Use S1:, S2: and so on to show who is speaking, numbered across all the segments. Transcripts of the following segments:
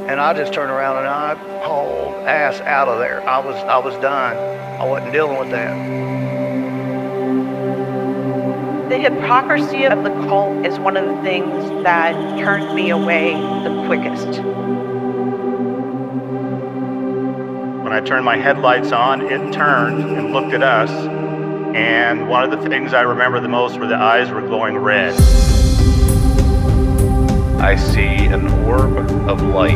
S1: And I just turned around and I hauled ass out of there. I was done. I wasn't dealing with that.
S2: The hypocrisy of the cult is one of the things that turned me away the quickest.
S3: When I turned my headlights on, it turned and looked at us, and one of the things I remember the most were the eyes were glowing red.
S4: I see an orb of light.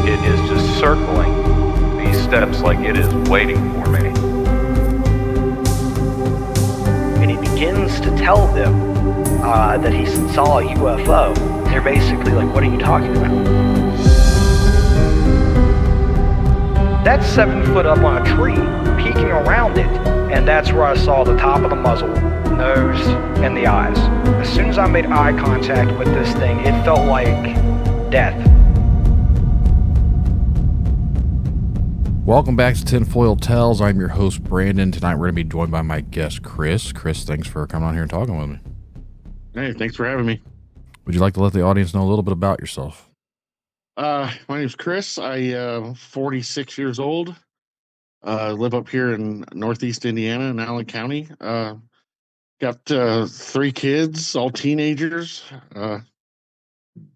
S4: It is just circling these steps like it is waiting for me.
S1: And he begins to tell them that he saw a UFO. They're basically like, what are you talking about? That's 7 foot up on a tree, peeking around it, and that's where I saw the top of the muzzle, nose, and the eyes. As soon as I made eye contact with this thing, it felt like death.
S5: Welcome back to Tinfoil Tales. I'm your host, Brandon. Tonight we're going to be joined by my guest, Chris. Chris, thanks for coming on here and talking with me.
S6: Hey, thanks for having me.
S5: Would you like to let the audience know a little bit about yourself?
S6: My name's Chris. I'm 46 years old. Live up here in Northeast Indiana in Allen County. Got 3 kids, all teenagers.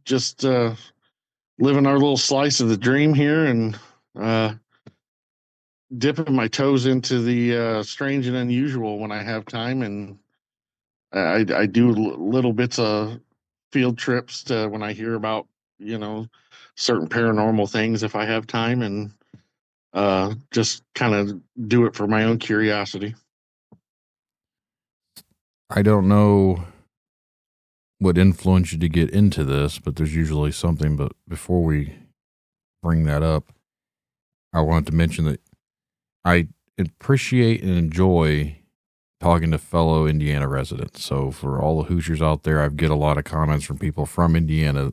S6: Just living our little slice of the dream here and dipping my toes into the strange and unusual when I have time. And I do little bits of field trips to when I hear about, certain paranormal things if I have time, and just kind of do it for my own curiosity.
S5: I don't know what influenced you to get into this, but there's usually something. But before we bring that up, I wanted to mention that I appreciate and enjoy talking to fellow Indiana residents. So for all the Hoosiers out there, I get a lot of comments from people from Indiana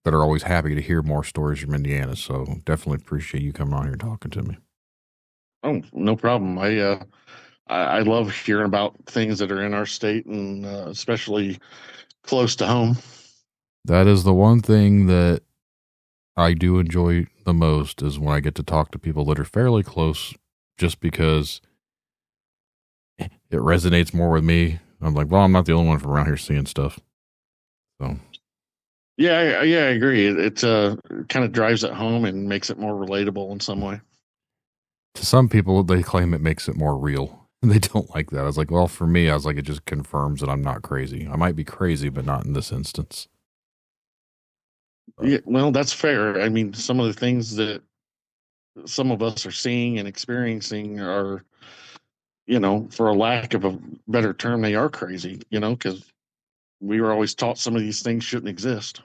S5: that are always happy to hear more stories from Indiana. So definitely appreciate you coming on here and talking to me.
S6: Oh, no problem. I love hearing about things that are in our state, and especially close to home.
S5: That is the one thing that I do enjoy the most, is when I get to talk to people that are fairly close, just because it resonates more with me. I'm like, well, I'm not the only one from around here seeing stuff. So
S6: Yeah, I agree. It kind of drives it home and makes it more relatable in some way.
S5: to some people, they claim it makes it more real. They don't like that. I was like, well, for me, I was like, it just confirms that I'm not crazy. I might be crazy, but not in this instance.
S6: Yeah, well, that's fair. I mean, some of the things that some of us are seeing and experiencing are, for a lack of a better term, they are crazy, because we were always taught some of these things shouldn't exist.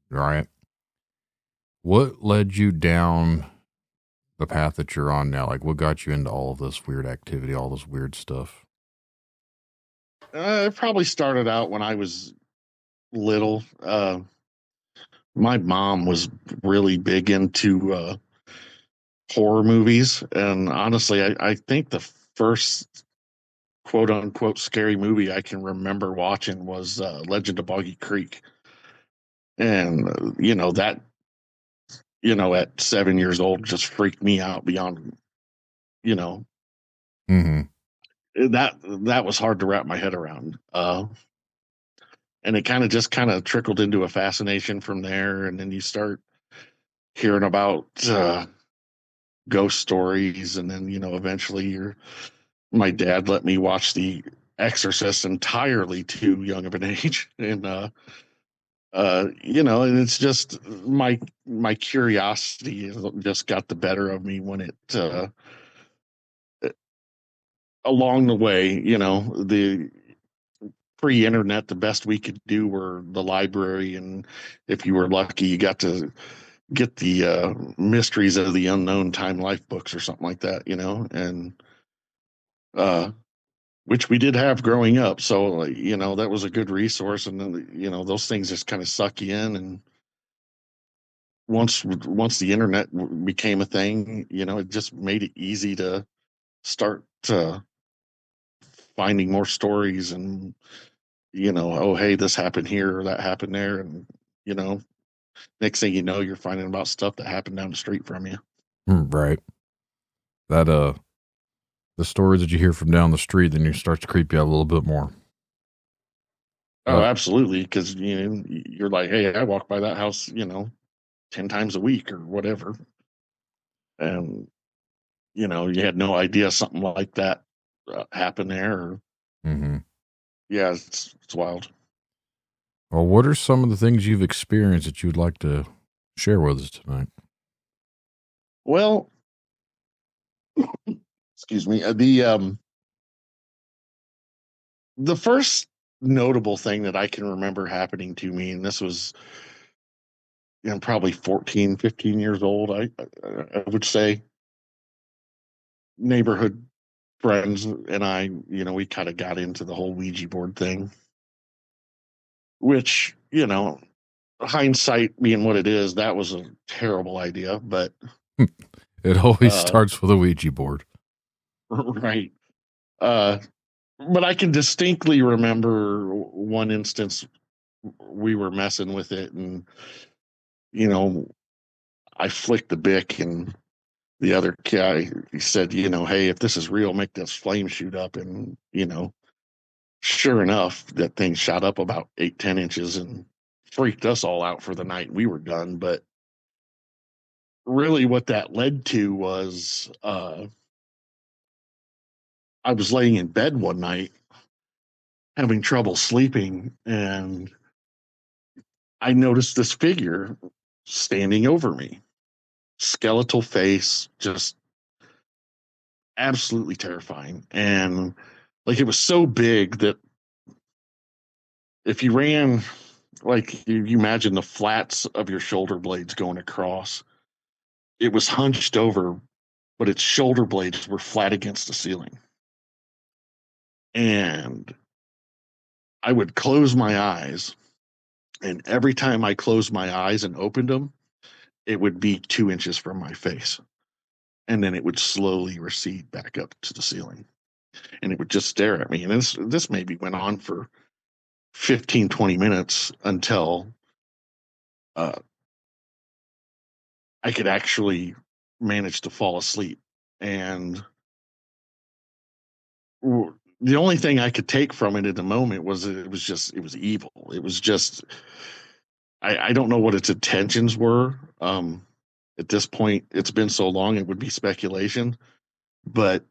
S5: Right. What led you down the path that you're on now? Like, what got you into all of this weird activity, all this weird stuff?
S6: It probably started out when I was little. My mom was really big into horror movies, and honestly, I think the first quote unquote scary movie I can remember watching was Legend of Boggy Creek. And that at 7 years old just freaked me out beyond you know
S5: Mm-hmm.
S6: that was hard to wrap my head around, and it kind of trickled into a fascination from there, and then you start hearing about ghost stories, and then eventually my dad let me watch The Exorcist entirely too young of an age, and and it's just my curiosity just got the better of me when it along the way, the pre-internet, the best we could do were the library, and if you were lucky, you got to get the mysteries of the unknown time life books or something like that, and which we did have growing up. So that was a good resource, and then those things just kind of suck you in, and once the internet became a thing, it just made it easy to start finding more stories, and oh, hey, this happened here or that happened there, and next thing you know, you're finding about stuff that happened down the street from you.
S5: Right. That the stories that you hear from down the street, then you start to creep you out a little bit more.
S6: Oh, absolutely. Because you're like, hey, I walk by that house, 10 times a week or whatever, and you had no idea something like that happened there. Or,
S5: Mm-hmm.
S6: yeah, it's wild.
S5: Well, what are some of the things you've experienced that you'd like to share with us tonight?
S6: Well, excuse me. The first notable thing that I can remember happening to me, and this was probably 14, 15 years old, I would say. Neighborhood friends and I, we kind of got into the whole Ouija board thing, which, hindsight being what it is, that was a terrible idea, but
S5: It always starts with a Ouija board.
S6: right. But I can distinctly remember one instance we were messing with it, and I flicked the bic, and the other guy, he said, hey, if this is real, make this flame shoot up. And sure enough, that thing shot up about 8-10 inches and freaked us all out for the night. We were done. But really what that led to was I was laying in bed one night having trouble sleeping, and I noticed this figure standing over me, skeletal face, just absolutely terrifying. And like, it was so big that if you ran, like, you imagine the flats of your shoulder blades going across, it was hunched over, but its shoulder blades were flat against the ceiling. And I would close my eyes, and every time I closed my eyes and opened them, it would be 2 inches from my face. And then it would slowly recede back up to the ceiling. And it would just stare at me. And this maybe went on for 15, 20 minutes until I could actually manage to fall asleep. And the only thing I could take from it at the moment was it was evil. It was just, I don't know what its intentions were. At this point, it's been so long, it would be speculation. But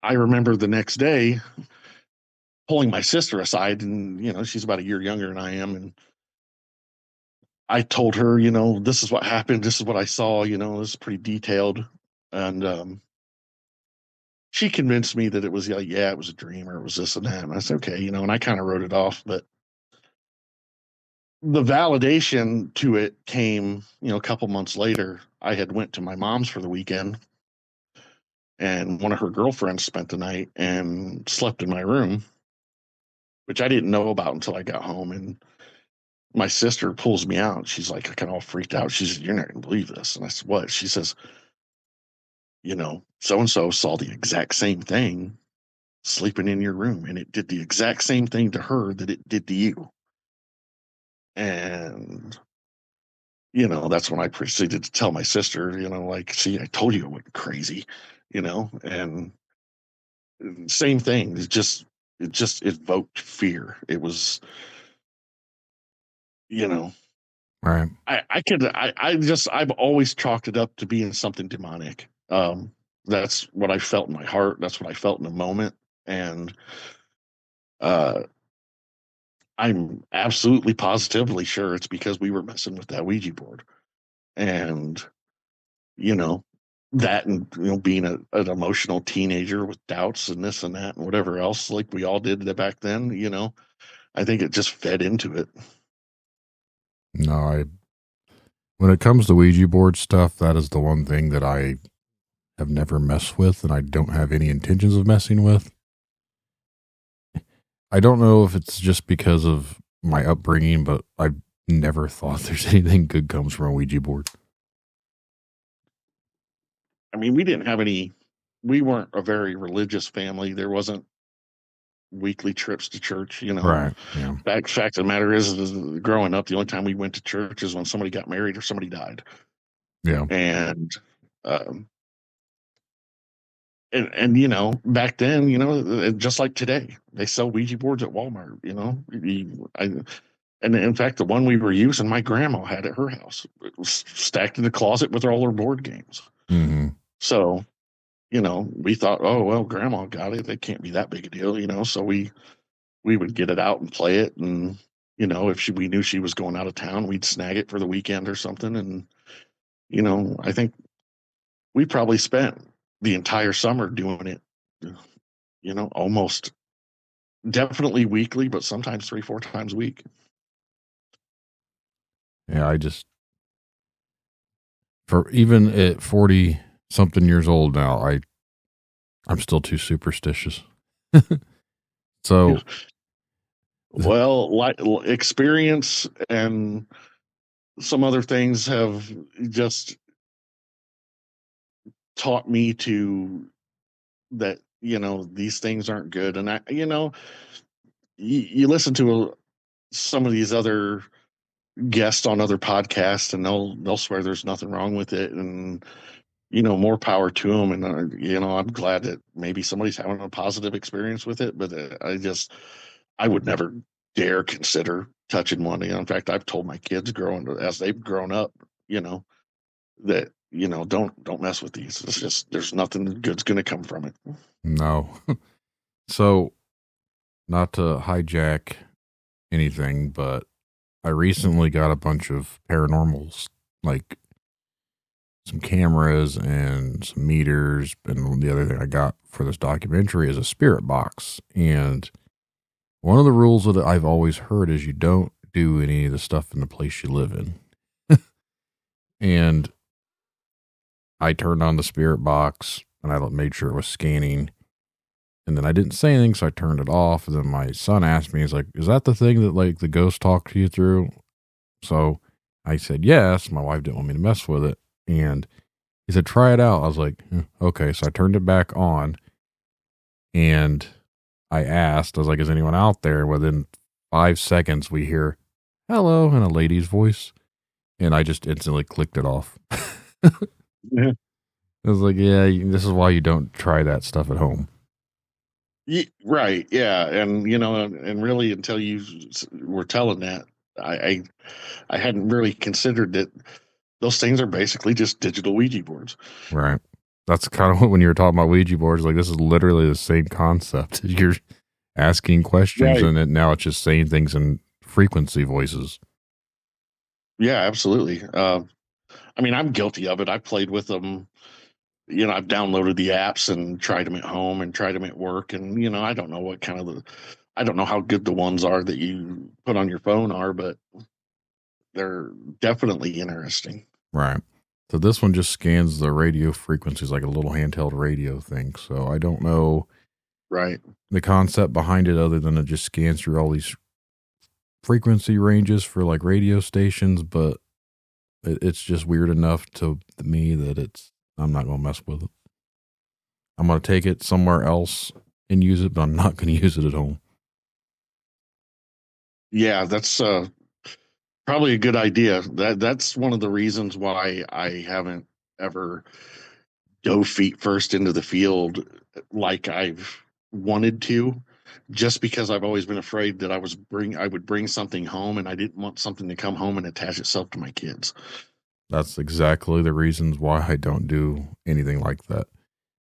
S6: I remember the next day pulling my sister aside, and she's about a year younger than I am, and I told her, this is what happened, this is what I saw, this is pretty detailed. And she convinced me that it was like, yeah, it was a dream, or it was this and that. And I said, okay, and I kind of wrote it off. But the validation to it came, a couple months later. I had went to my mom's for the weekend, and one of her girlfriends spent the night and slept in my room, which I didn't know about until I got home. And my sister pulls me out. She's like, I kind of all freaked out. She said, you're not going to believe this. And I said, what? She says, so-and-so saw the exact same thing sleeping in your room, and it did the exact same thing to her that it did to you. And, that's when I proceeded to tell my sister, like, see, I told you it wasn't crazy, and same thing. It just evoked fear. It was,
S5: Right.
S6: I've always chalked it up to being something demonic. That's what I felt in my heart. That's what I felt in the moment. And I'm absolutely positively sure it's because we were messing with that Ouija board. And, that, and, being an emotional teenager with doubts and this and that and whatever else, like we all did back then, I think it just fed into it.
S5: No, when it comes to Ouija board stuff, that is the one thing that I have never messed with, and I don't have any intentions of messing with. I don't know if it's just because of my upbringing, but I've never thought there's anything good comes from a Ouija board.
S6: I mean, we weren't a very religious family. There wasn't weekly trips to church.
S5: Right. Yeah.
S6: Fact of the matter is growing up, the only time we went to church is when somebody got married or somebody died.
S5: Yeah.
S6: And um, and back then, just like today, they sell Ouija boards at Walmart. And in fact, the one we were using, my grandma had at her house. It was stacked in the closet with all her board games.
S5: Mm-hmm.
S6: So, we thought, oh well, grandma got it. It can't be that big a deal. So we would get it out and play it, and if we knew she was going out of town, we'd snag it for the weekend or something. And I think we probably spent the entire summer doing it. Almost definitely weekly, but sometimes 3-4 times a week.
S5: Yeah, for even at 40 something years old now, I'm still too superstitious. So,
S6: well, like experience and some other things have just taught me that these things aren't good. And you listen to some of these other guests on other podcasts, and they'll swear there's nothing wrong with it, and more power to them. And I'm glad that maybe somebody's having a positive experience with it, but I would never dare consider touching one. In fact, I've told my kids as they've grown up, that don't mess with these. It's just there's nothing good's going to come from it.
S5: no. So, not to hijack anything, but I recently got a bunch of paranormals, like some cameras and some meters. And the other thing I got for this documentary is a spirit box. And one of the rules that I've always heard is you don't do any of the stuff in the place you live in. And I turned on the spirit box and I made sure it was scanning. And then I didn't say anything, so I turned it off. And then my son asked me, he's like, is that the thing that like the ghost talked to you through? So I said, yes. My wife didn't want me to mess with it. And he said, try it out. I was like, okay. So I turned it back on and I asked, I was like, is anyone out there? And within 5 seconds, we hear hello in a lady's voice. And I just instantly clicked it off.
S6: Yeah.
S5: I was like, yeah, this is why you don't try that stuff at home.
S6: Right. Yeah. And, and really until you were telling that, I hadn't really considered that those things are basically just digital Ouija boards.
S5: Right. That's kind of what, when you were talking about Ouija boards, like this is literally the same concept. You're asking questions
S6: Right.
S5: and now it's just saying things in frequency voices.
S6: Yeah, absolutely. I mean, I'm guilty of it. I've played with them. I've downloaded the apps and tried them at home and tried them at work. And, I don't know I don't know how good the ones are that you put on your phone are, but they're definitely interesting.
S5: Right. So this one just scans the radio frequencies like a little handheld radio thing. So I don't know
S6: Right.
S5: the concept behind it other than it just scans through all these frequency ranges for like radio stations, but it's just weird enough to me that I'm not going to mess with it. I'm going to take it somewhere else and use it, but I'm not going to use it at home.
S6: Yeah, that's probably a good idea. That's one of the reasons why I haven't ever dove feet first into the field like I've wanted to, just because I've always been afraid that I would bring something home, and I didn't want something to come home and attach itself to my kids.
S5: That's exactly the reasons why I don't do anything like that.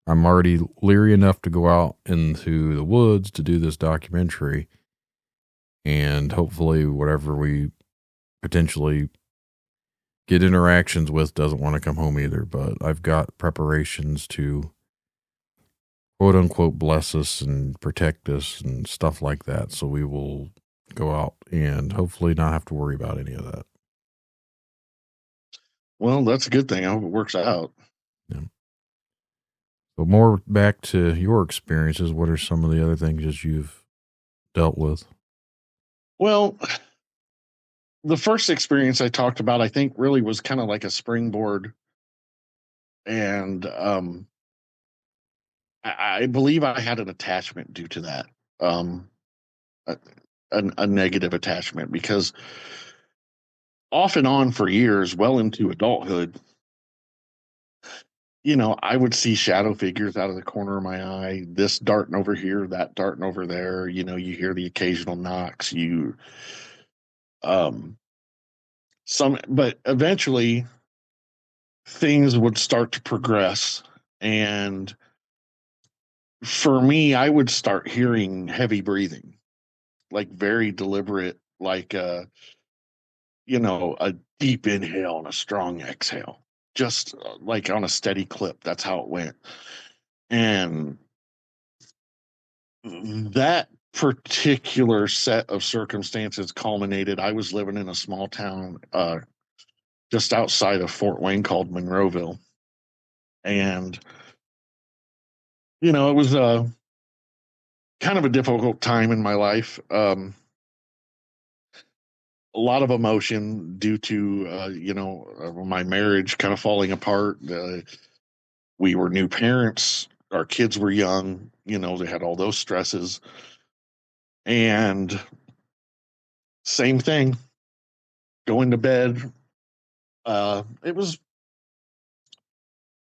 S5: I'm already leery enough to go out into the woods to do this documentary, and hopefully whatever we potentially get interactions with doesn't want to come home either. But I've got preparations to quote unquote bless us and protect us and stuff like that. So we will go out and hopefully not have to worry about any of that.
S6: Well, that's a good thing. I hope it works out.
S5: Yeah. So more back to your experiences. What are some of the other things that you've dealt with?
S6: Well, the first experience I talked about, I think, really was kind of like a springboard, and I believe I had an attachment due to that. um, a, a negative attachment, because off and on for years, well into adulthood, I would see shadow figures out of the corner of my eye, this darting over here, that darting over there. You hear the occasional knocks. Um, but eventually things would start to progress. And for me, I would start hearing heavy breathing, like very deliberate, like, a deep inhale and a strong exhale, just like on a steady clip. That's how it went. And that particular set of circumstances culminated. I was living in a small town just outside of Fort Wayne called Monroeville. And, it was kind of a difficult time in my life. A lot of emotion due to, my marriage kind of falling apart. We were new parents. Our kids were young. They had all those stresses. And same thing, going to bed. It was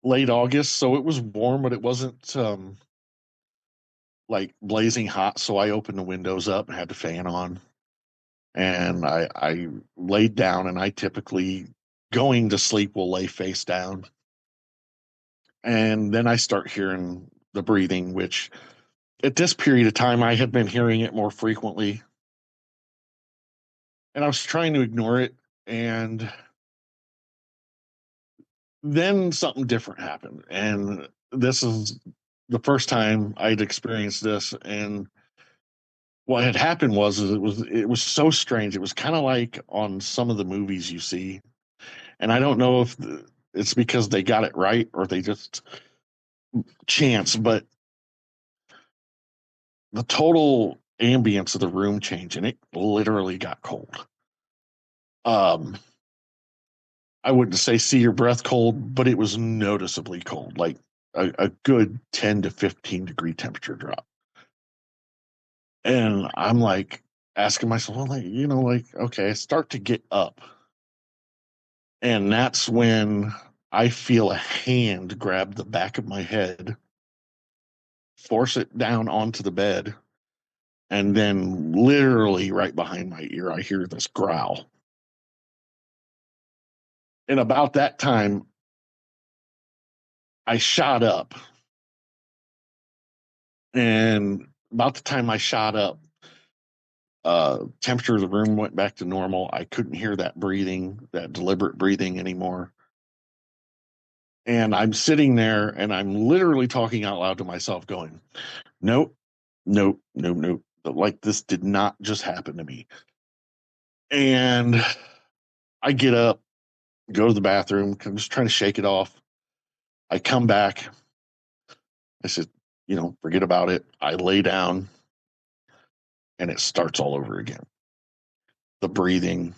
S6: late August, so it was warm, but it wasn't like blazing hot. So I opened the windows up and had the fan on. And I laid down, and I typically, going to sleep, will lay face down. And then I start hearing the breathing, which at this period of time, I had been hearing it more frequently. And I was trying to ignore it. And then something different happened. And this is the first time I'd experienced this. And what had happened was it was so strange. It was kind of like on some of the movies you see. And I don't know if it's because they got it right or they just chance, but the total ambience of the room changed, and it literally got cold. I wouldn't say see your breath cold, but it was noticeably cold, like a good 10 to 15 degree temperature drop. And I'm like asking myself, well, okay, I start to get up. And that's when I feel a hand grab the back of my head, force it down onto the bed, and then literally right behind my ear, I hear this growl. And about that time, I shot up. And about the time I shot up, temperature of the room went back to normal. I couldn't hear that breathing, that deliberate breathing anymore. And I'm sitting there and I'm literally talking out loud to myself going, nope, nope, nope, nope. Like this did not just happen to me. And I get up, go to the bathroom. I'm just trying to shake it off. I come back. I said, forget about it. I lay down and it starts all over again. The breathing,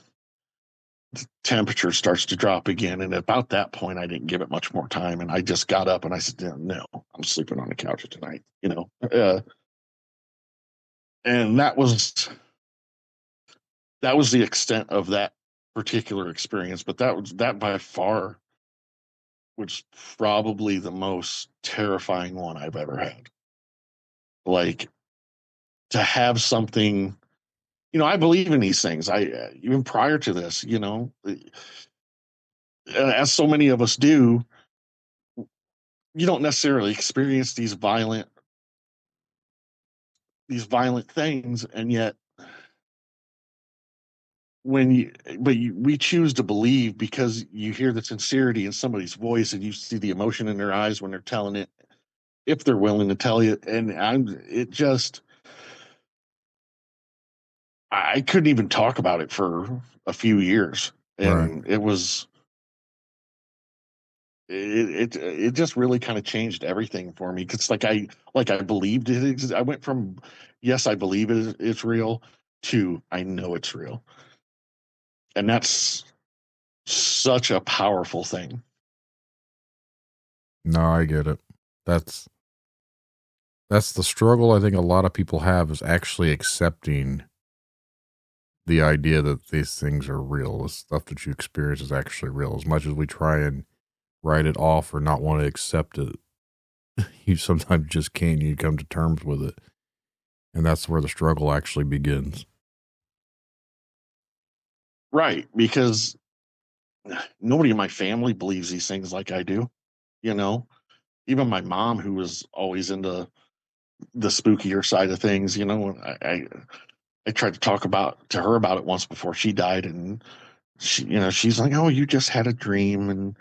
S6: the temperature starts to drop again. And about that point, I didn't give it much more time. And I just got up and I said, no, I'm sleeping on the couch tonight, and that was the extent of that particular experience. But that by far was probably the most terrifying one I've ever had. Like, to have something, I believe in these things. I even prior to this, as so many of us do, you don't necessarily experience these violent things, and yet we choose to believe because you hear the sincerity in somebody's voice and you see the emotion in their eyes when they're telling it, if they're willing to tell you. And I couldn't even talk about it for a few years. And
S5: Right.
S6: it was, it just really kind of changed everything for me. Cause I believed it. I went from, yes, I believe it's real, to I know it's real. And that's such a powerful thing.
S5: No, I get it. That's That's the struggle I think a lot of people have, is actually accepting the idea that these things are real. The stuff that you experience is actually real. As much as we try and write it off or not want to accept it, you sometimes just can't. You come to terms with it. And that's where the struggle actually begins.
S6: Right, because nobody in my family believes these things like I do. You know, even my mom, who was always into the spookier side of things, you know, I tried to talk to her about it once before she died, and she's like, "Oh, you just had a dream," and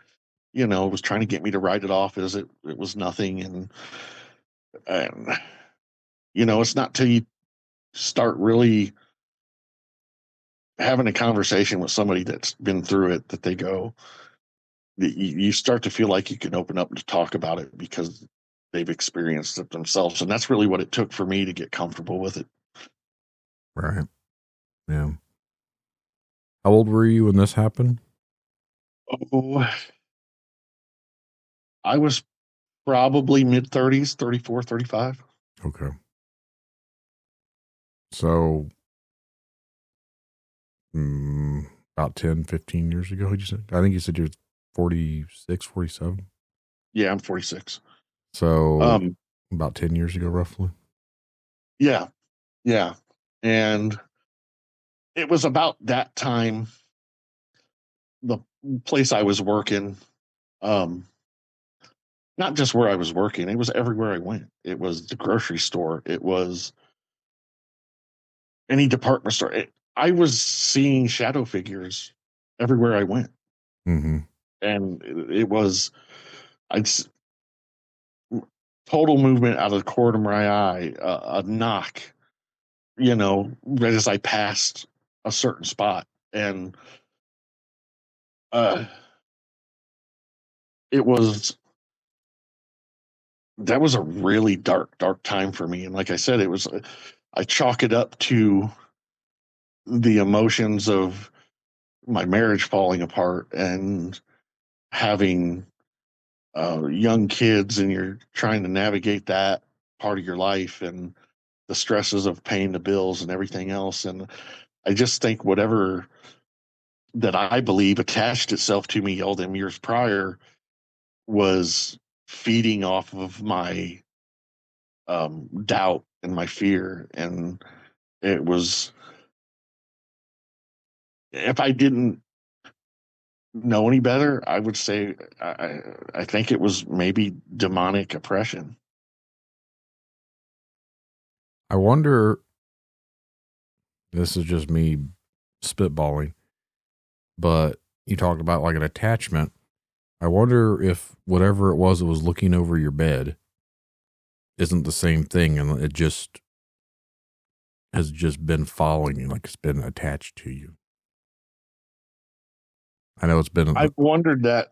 S6: was trying to get me to write it off as it was nothing, and it's not till you start really having a conversation with somebody that's been through it that they go, you start to feel like you can open up to talk about it because they've experienced it themselves. And that's really what it took for me to get comfortable with it.
S5: Right. Yeah. How old were you when this happened?
S6: Oh, I was probably mid 30s, 34, 35.
S5: Okay. So, about 10, 15 years ago, you said? I think you said you're 46, 47.
S6: Yeah, I'm 46.
S5: So, about 10 years ago, roughly.
S6: Yeah. Yeah. And it was about that time, the place I was working, not just where I was working, it was everywhere I went. It was the grocery store. It was any department store. I was seeing shadow figures everywhere I went.
S5: Mm-hmm.
S6: And it was, I'd total movement out of the corner of my eye, a knock, right as I passed a certain spot. And it was, that was a really dark, dark time for me. And like I said, I chalk it up to the emotions of my marriage falling apart and having young kids, and you're trying to navigate that part of your life and the stresses of paying the bills and everything else. And I just think whatever that I believe attached itself to me all them years prior was feeding off of my doubt and my fear. And it was, if I didn't know any better, I would say I think it was maybe demonic oppression.
S5: I wonder, this is just me spitballing, but you talked about like an attachment. I wonder if whatever it was that was looking over your bed isn't the same thing, and it just has just been following you, like it's been attached to you. I know it's been.
S6: I've wondered that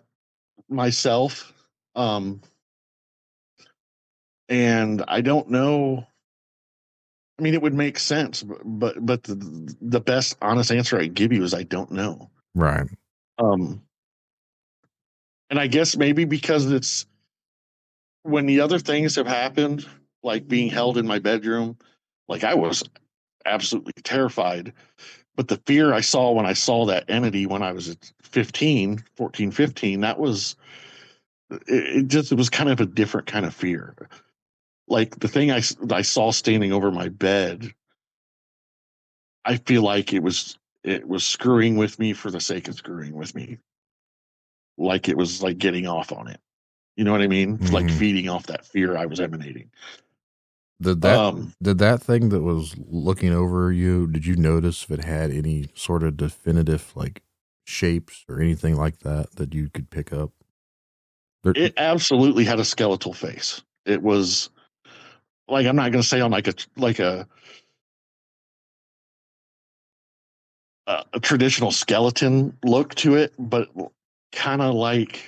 S6: myself, and I don't know. I mean, it would make sense, but the best honest answer I give you is I don't know.
S5: Right.
S6: And I guess maybe because it's when the other things have happened, like being held in my bedroom, like I was absolutely terrified. But the fear I saw when I saw that entity when I was at 15, 14, 15, that was, it was kind of a different kind of fear. Like the thing I saw standing over my bed, I feel like it was screwing with me for the sake of screwing with me. Like it was like getting off on it. You know what I mean?
S5: Mm-hmm.
S6: Like feeding off that fear I was emanating.
S5: Did that thing that was looking over you, did you notice if it had any sort of definitive like shapes or anything like that you could pick up?
S6: It absolutely had a skeletal face. It was like, I'm not going to say on like a traditional skeleton look to it, but kind of like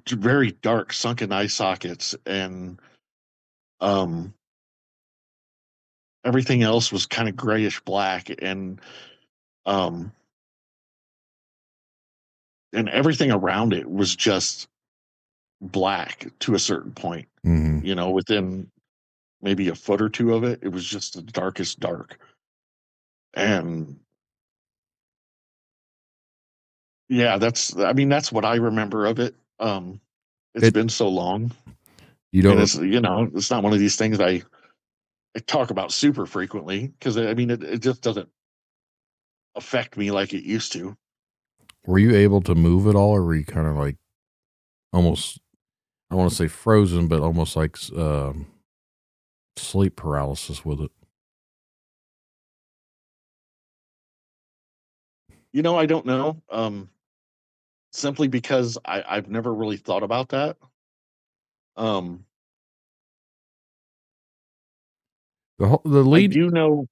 S6: very dark sunken eye sockets, and everything else was kind of grayish black, and everything around it was just black to a certain point.
S5: Mm-hmm.
S6: You know, within maybe a foot or two of it, it was just the darkest dark. And yeah, that's what I remember of it. It's
S5: It
S6: been so long,
S5: you
S6: and
S5: don't
S6: it's it's not one of these things I talk about super frequently because it just doesn't affect me like it used to.
S5: were you able to move at all, or were you kind of like almost, I want to say frozen, but almost like sleep paralysis with it?
S6: I don't know. Simply because I've never really thought about that. Um,
S5: The
S6: I
S5: lead,
S6: do know.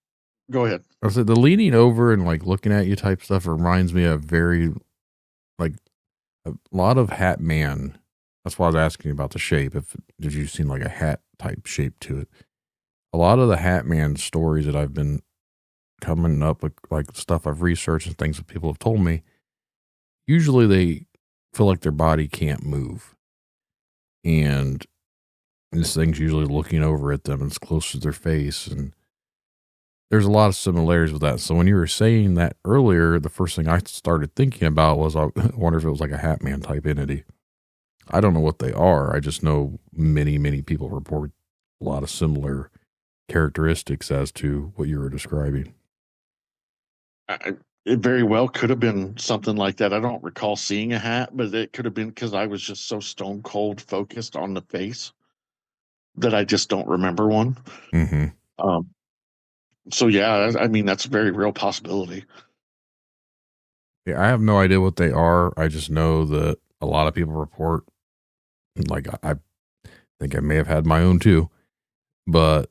S6: Go ahead.
S5: I said the leaning over and like looking at you type stuff reminds me of very like a lot of Hat Man. That's why I was asking about the shape. If you seen like a hat type shape to it, a lot of the Hat Man stories that I've been coming up with, like stuff I've researched and things that people have told me, usually they feel like their body can't move, and this thing's usually looking over at them and it's close to their face, and there's a lot of similarities with that. So when you were saying that earlier, the first thing I started thinking about was I wonder if it was like a Hat Man type entity. I don't know what they are. I just know many people report a lot of similar characteristics as to what you were describing.
S6: It very well could have been something like that. I don't recall seeing a hat, but it could have been because I was just so stone cold focused on the face that I just don't remember one.
S5: Mm-hmm.
S6: Um, so yeah, that's a very real possibility.
S5: Yeah, I have no idea what they are. I just know that a lot of people report, like I think I may have had my own too, but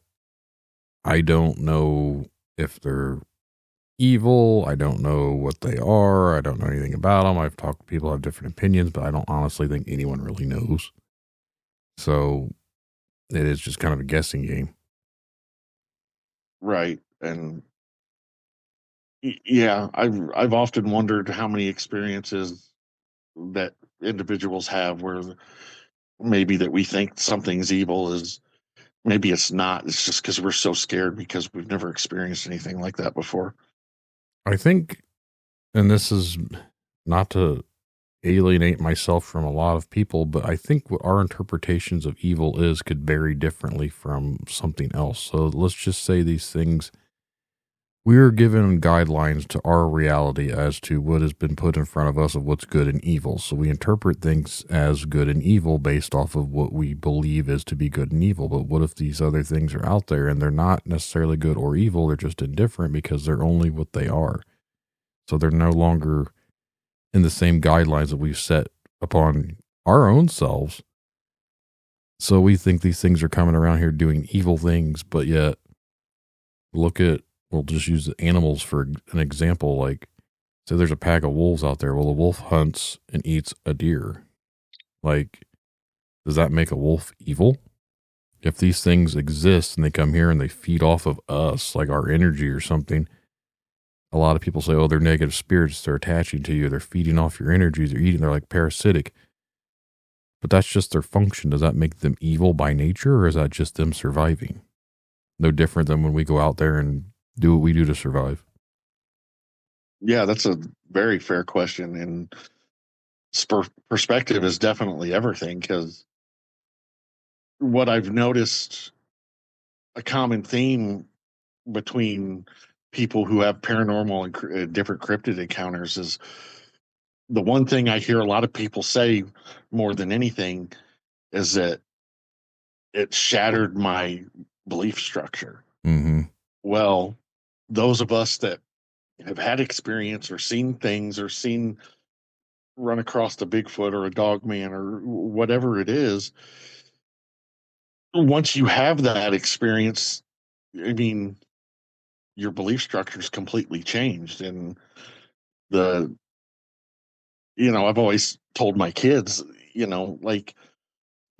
S5: I don't know if they're evil. I don't know what they are. I don't know anything about them. I've talked to people who have different opinions, but I don't honestly think anyone really knows. So it is just kind of a guessing game.
S6: Right. And yeah, I've often wondered how many experiences that individuals have where maybe that we think something's evil is maybe it's not. It's just because we're so scared because we've never experienced anything like that before.
S5: I think, and this is not to alienate myself from a lot of people, but I think what our interpretations of evil is could vary differently from something else. So let's just say these things, we are given guidelines to our reality as to what has been put in front of us of what's good and evil. So we interpret things as good and evil based off of what we believe is to be good and evil. But what if these other things are out there and they're not necessarily good or evil? They're just indifferent because they're only what they are. So they're no longer in the same guidelines that we've set upon our own selves. So we think these things are coming around here doing evil things, but yet we'll just use animals for an example. Like, say there's a pack of wolves out there. Well, a wolf hunts and eats a deer. Like, does that make a wolf evil? If these things exist and they come here and they feed off of us, like our energy or something, a lot of people say, oh, they're negative spirits. They're attaching to you. They're feeding off your energy. They're eating. They're like parasitic. But that's just their function. Does that make them evil by nature, or is that just them surviving? No different than when we go out there and do what we do to survive.
S6: Yeah, that's a very fair question. And perspective is definitely everything because what I've noticed a common theme between people who have paranormal and different cryptid encounters is the one thing I hear a lot of people say more than anything is that it shattered my belief structure.
S5: Mm-hmm.
S6: Well, those of us that have had experience or seen things or seen run across a Bigfoot or a dog man or whatever it is, once you have that experience, I mean, your belief structure is completely changed. And the, I've always told my kids, like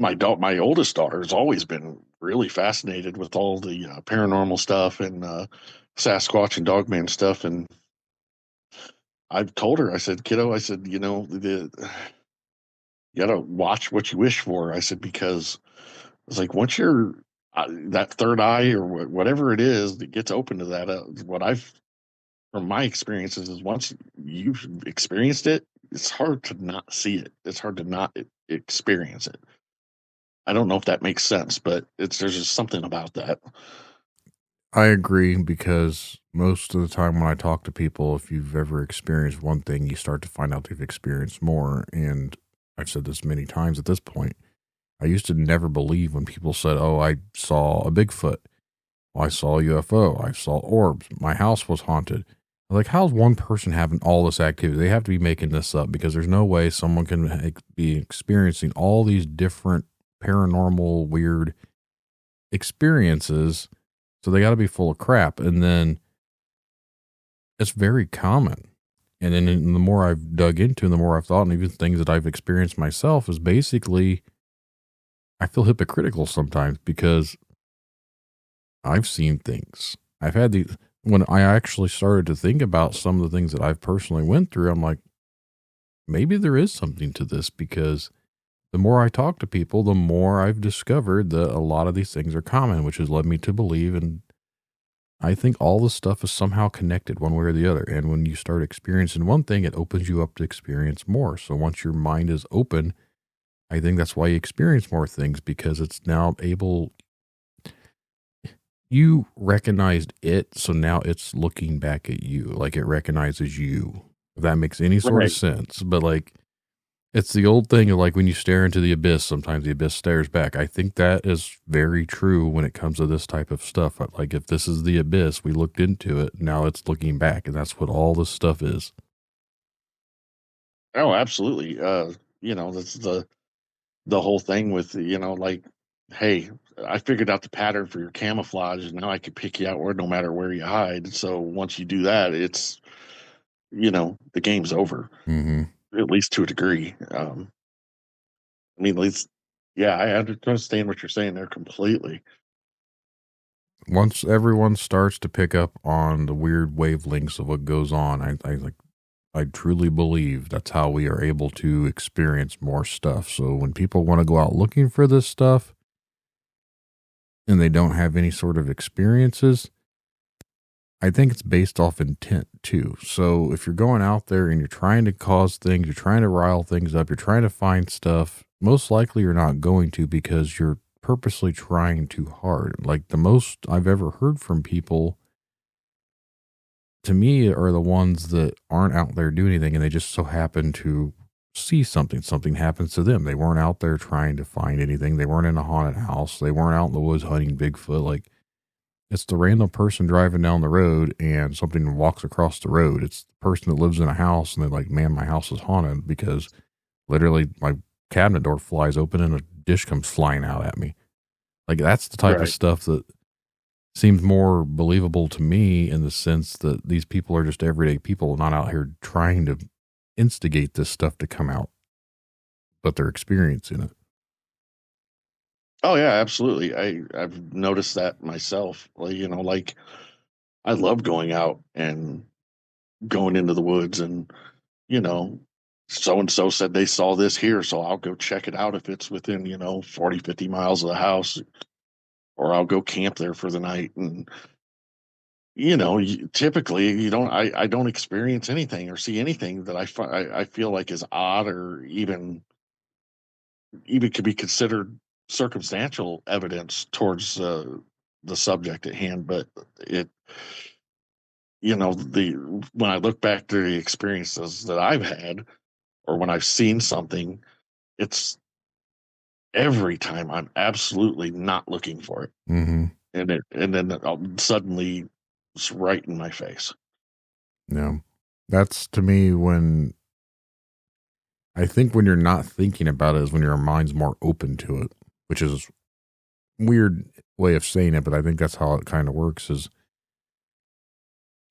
S6: my oldest daughter has always been really fascinated with all the paranormal stuff and Sasquatch and Dogman stuff. And I've told her, I said, kiddo, I said, you got to watch what you wish for. I said, because It's like once you're that third eye or whatever it is that gets open to that, what I've from my experiences is once you've experienced it, it's hard to not see it. It's hard to not experience it. I don't know if that makes sense, but there's just something about that.
S5: I agree, because most of the time when I talk to people, if you've ever experienced one thing, you start to find out they've experienced more. And I've said this many times at this point. I used to never believe when people said, "Oh, I saw a Bigfoot. Well, I saw a UFO. I saw orbs. My house was haunted." Like, how's one person having all this activity? They have to be making this up, because there's no way someone can be experiencing all these different paranormal, weird experiences. So they got to be full of crap. And then it's very common. And then the more I've dug into and the more I've thought, and even things that I've experienced myself, is basically I feel hypocritical sometimes, because I've seen things. I've had these, when I actually started to think about some of the things that I've personally went through, I'm like, maybe there is something to this, because the more I talk to people, the more I've discovered that a lot of these things are common, which has led me to believe. And I think all this stuff is somehow connected one way or the other. And when you start experiencing one thing, it opens you up to experience more. So once your mind is open, I think that's why you experience more things, because it's now able, you recognized it, so now it's looking back at you, like it recognizes you, if that makes any sort of sense. But like, it's the old thing of like, when you stare into the abyss, sometimes the abyss stares back. I think that is very true when it comes to this type of stuff. Like, if this is the abyss, we looked into it, now it's looking back, and that's what all this stuff is.
S6: Oh, absolutely. That's the whole thing with, like, hey, I figured out the pattern for your camouflage, and now I can pick you out no matter where you hide. So once you do that, it's, the game's over, at least to a degree. I mean, at least, yeah, I understand what you're saying there completely.
S5: Once everyone starts to pick up on the weird wavelengths of what goes on, I truly believe that's how we are able to experience more stuff. So when people want to go out looking for this stuff and they don't have any sort of experiences, I think it's based off intent too. So if you're going out there and you're trying to cause things, you're trying to rile things up, you're trying to find stuff, most likely you're not going to, because you're purposely trying too hard. Like, the most I've ever heard from people, to me, are the ones that aren't out there doing anything, and they just so happen to see something happens to them. They weren't out there trying to find anything. They weren't in a haunted house. They weren't out in the woods hunting Bigfoot. Like, it's the random person driving down the road and something walks across the road. It's the person that lives in a house and they're like, "Man, my house is haunted because literally my cabinet door flies open and a dish comes flying out at me." Like, that's the type of stuff that seems more believable to me, in the sense that these people are just everyday people, not out here trying to instigate this stuff to come out, but they're experiencing it.
S6: Oh yeah, absolutely. I've noticed that myself. Like, I love going out and going into the woods, and so and so said they saw this here, so I'll go check it out if it's within 40, 50 miles of the house, or I'll go camp there for the night. And typically I don't experience anything or see anything that I feel like is odd, or even could be considered circumstantial evidence towards the subject at hand. But it, when I look back to the experiences that I've had, or when I've seen something, it's every time I'm absolutely not looking for it, and then suddenly it's right in my face.
S5: Yeah, that's, to me, when I think when you're not thinking about it is when your mind's more open to it, which is a weird way of saying it, but I think that's how it kind of works. Is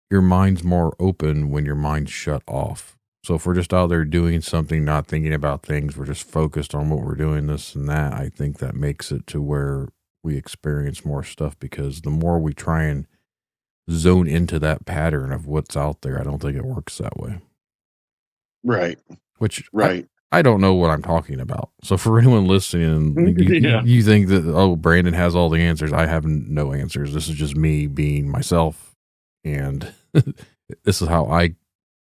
S5: your mind's more open when your mind's shut off. So if we're just out there doing something, not thinking about things, we're just focused on what we're doing, this and that, I think that makes it to where we experience more stuff, because the more we try and zone into that pattern of what's out there, I don't think it works that way.
S6: Right.
S5: Which,
S6: right.
S5: I don't know what I'm talking about. So for anyone listening,
S6: Yeah.
S5: you think that, oh, Brandon has all the answers. I have no answers. This is just me being myself. And this is how I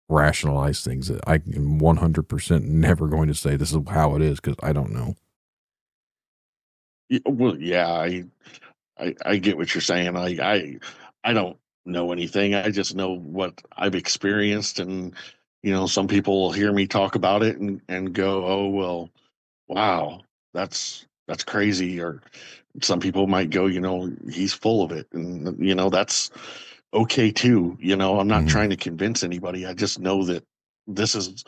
S5: rationalize things. I am 100% never going to say this is how it is because I don't know.
S6: Well, yeah, I get what you're saying. I don't know anything. I just know what I've experienced, and some people will hear me talk about it and go, "Oh, well, wow, that's crazy," or some people might go, "He's full of it," and that's okay too. I'm not trying to convince anybody. I just know that this is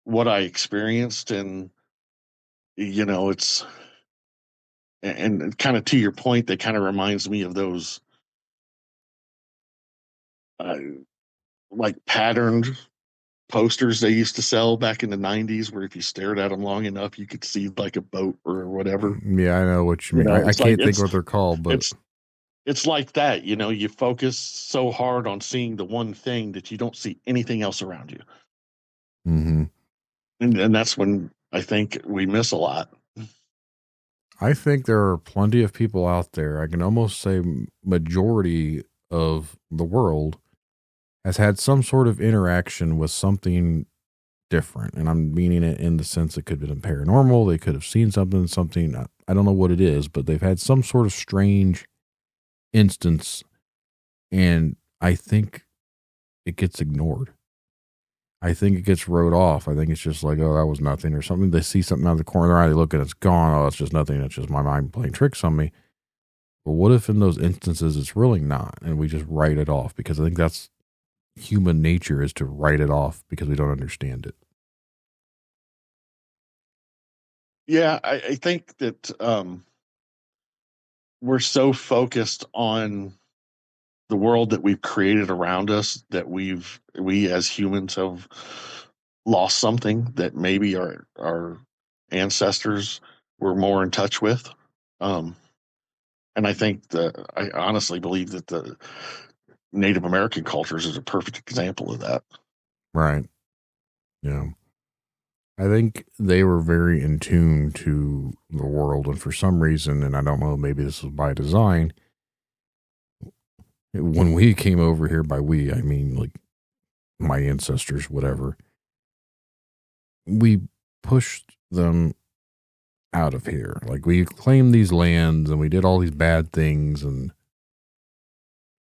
S6: what I experienced, and it's and kind of to your point, that kind of reminds me of those uh, like patterned posters they used to sell back in the 90s, where if you stared at them long enough you could see like a boat or whatever.
S5: Yeah, I know what you mean. I
S6: It's like
S5: can't think what they're called, but
S6: it's like that. You focus so hard on seeing the one thing that you don't see anything else around you.
S5: mm-hmm.
S6: And that's when I think we miss a lot.
S5: I think there are plenty of people out there. I can almost say majority of the world has had some sort of interaction with something different. And I'm meaning it in the sense it could have been paranormal. They could have seen something. I don't know what it is, but they've had some sort of strange instance. And I think it gets ignored. I think it gets wrote off. I think it's just like, oh, that was nothing or something. They see something out of the corner of their eye, they look and it's gone. Oh, it's just nothing. It's just my mind playing tricks on me. But what if in those instances it's really not and we just write it off? Because I think that's human nature, is to write it off because we don't understand it.
S6: Yeah, I think that we're so focused on the world that we've created around us that we as humans have lost something that maybe our ancestors were more in touch with. And I think I honestly believe that the Native American cultures is a perfect example of that.
S5: Right. Yeah. I think they were very in tune to the world. And for some reason, and I don't know, maybe this was by design, when we came over here, by we, I mean like my ancestors, whatever, we pushed them out of here. Like we claimed these lands and we did all these bad things, and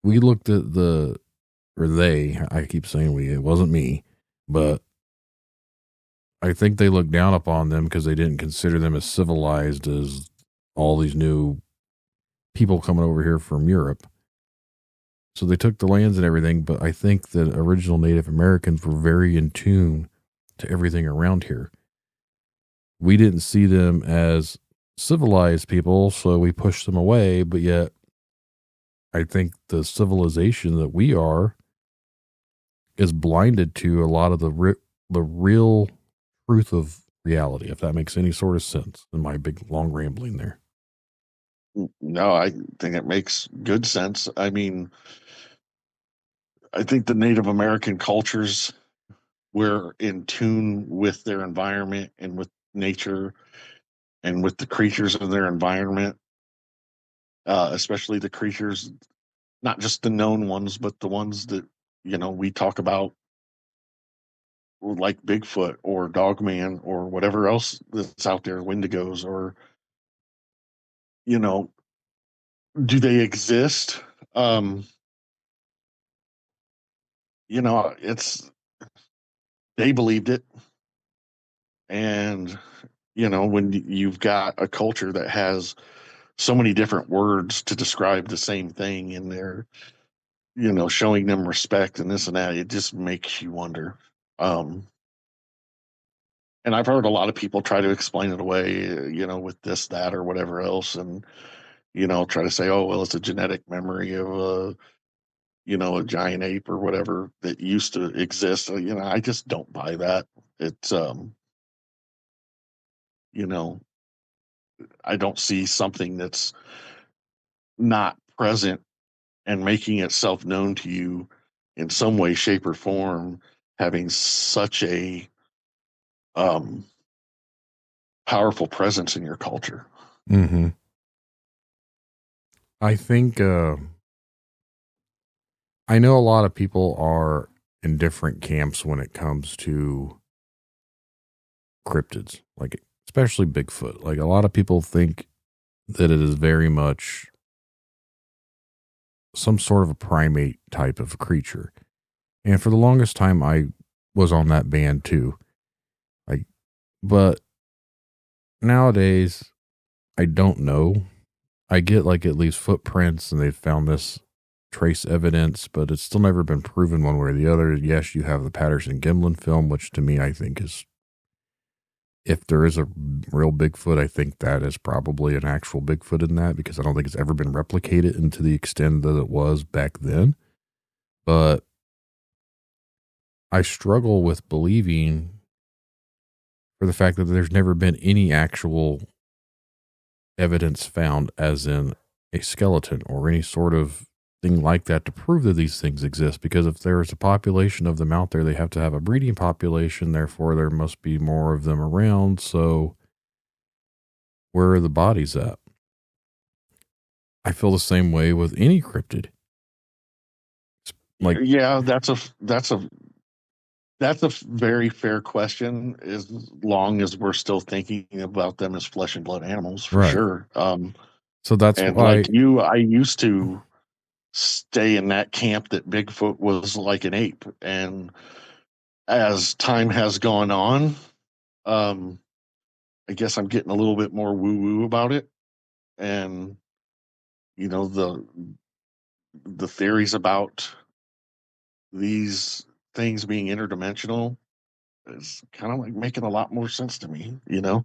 S5: we looked at I keep saying we, it wasn't me, but I think they looked down upon them because they didn't consider them as civilized as all these new people coming over here from Europe. So they took the lands and everything, but I think that original Native Americans were very in tune to everything around here. We didn't see them as civilized people, so we pushed them away, but yet I think the civilization that we are is blinded to a lot of the real truth of reality, if that makes any sort of sense in my big long rambling there.
S6: No, I think it makes good sense. I mean, I think the Native American cultures were in tune with their environment and with nature and with the creatures of their environment, especially the creatures, not just the known ones, but the ones that, we talk about, like Bigfoot or Dogman or whatever else that's out there, Wendigos, or, do they exist? It's, they believed it. And, when you've got a culture that has so many different words to describe the same thing, and they're, showing them respect and this and that, it just makes you wonder. And I've heard a lot of people try to explain it away, with this, that, or whatever else. And, try to say, oh, well, it's a genetic memory of a giant ape or whatever that used to exist. I just don't buy that. It's, I don't see something that's not present and making itself known to you in some way, shape, or form having such a powerful presence in your culture.
S5: Mm-hmm. I think I know a lot of people are in different camps when it comes to cryptids, like especially Bigfoot. Like a lot of people think that it is very much some sort of a primate type of creature. And for the longest time I was on that band too. Like, but nowadays I don't know. I get like at least footprints and they've found this trace evidence, but it's still never been proven one way or the other. Yes, you have the Patterson-Gimlin film, which to me I think is, if there is a real Bigfoot, I think that is probably an actual Bigfoot in that, because I don't think it's ever been replicated into the extent that it was back then. But I struggle with believing, for the fact that there's never been any actual evidence found, as in a skeleton or any sort of thing like that, to prove that these things exist. Because if there's a population of them out there, they have to have a breeding population, therefore there must be more of them around. So where are the bodies at? I feel the same way with any cryptid. Like,
S6: yeah, that's a very fair question, as long as we're still thinking about them as flesh and blood animals, for
S5: right.
S6: sure.
S5: So that's
S6: and
S5: why,
S6: like you, I used to stay in that camp that Bigfoot was like an ape. And as time has gone on, I guess I'm getting a little bit more woo-woo about it. And, you know, the theories about these things being interdimensional is kind of like making a lot more sense to me, you know?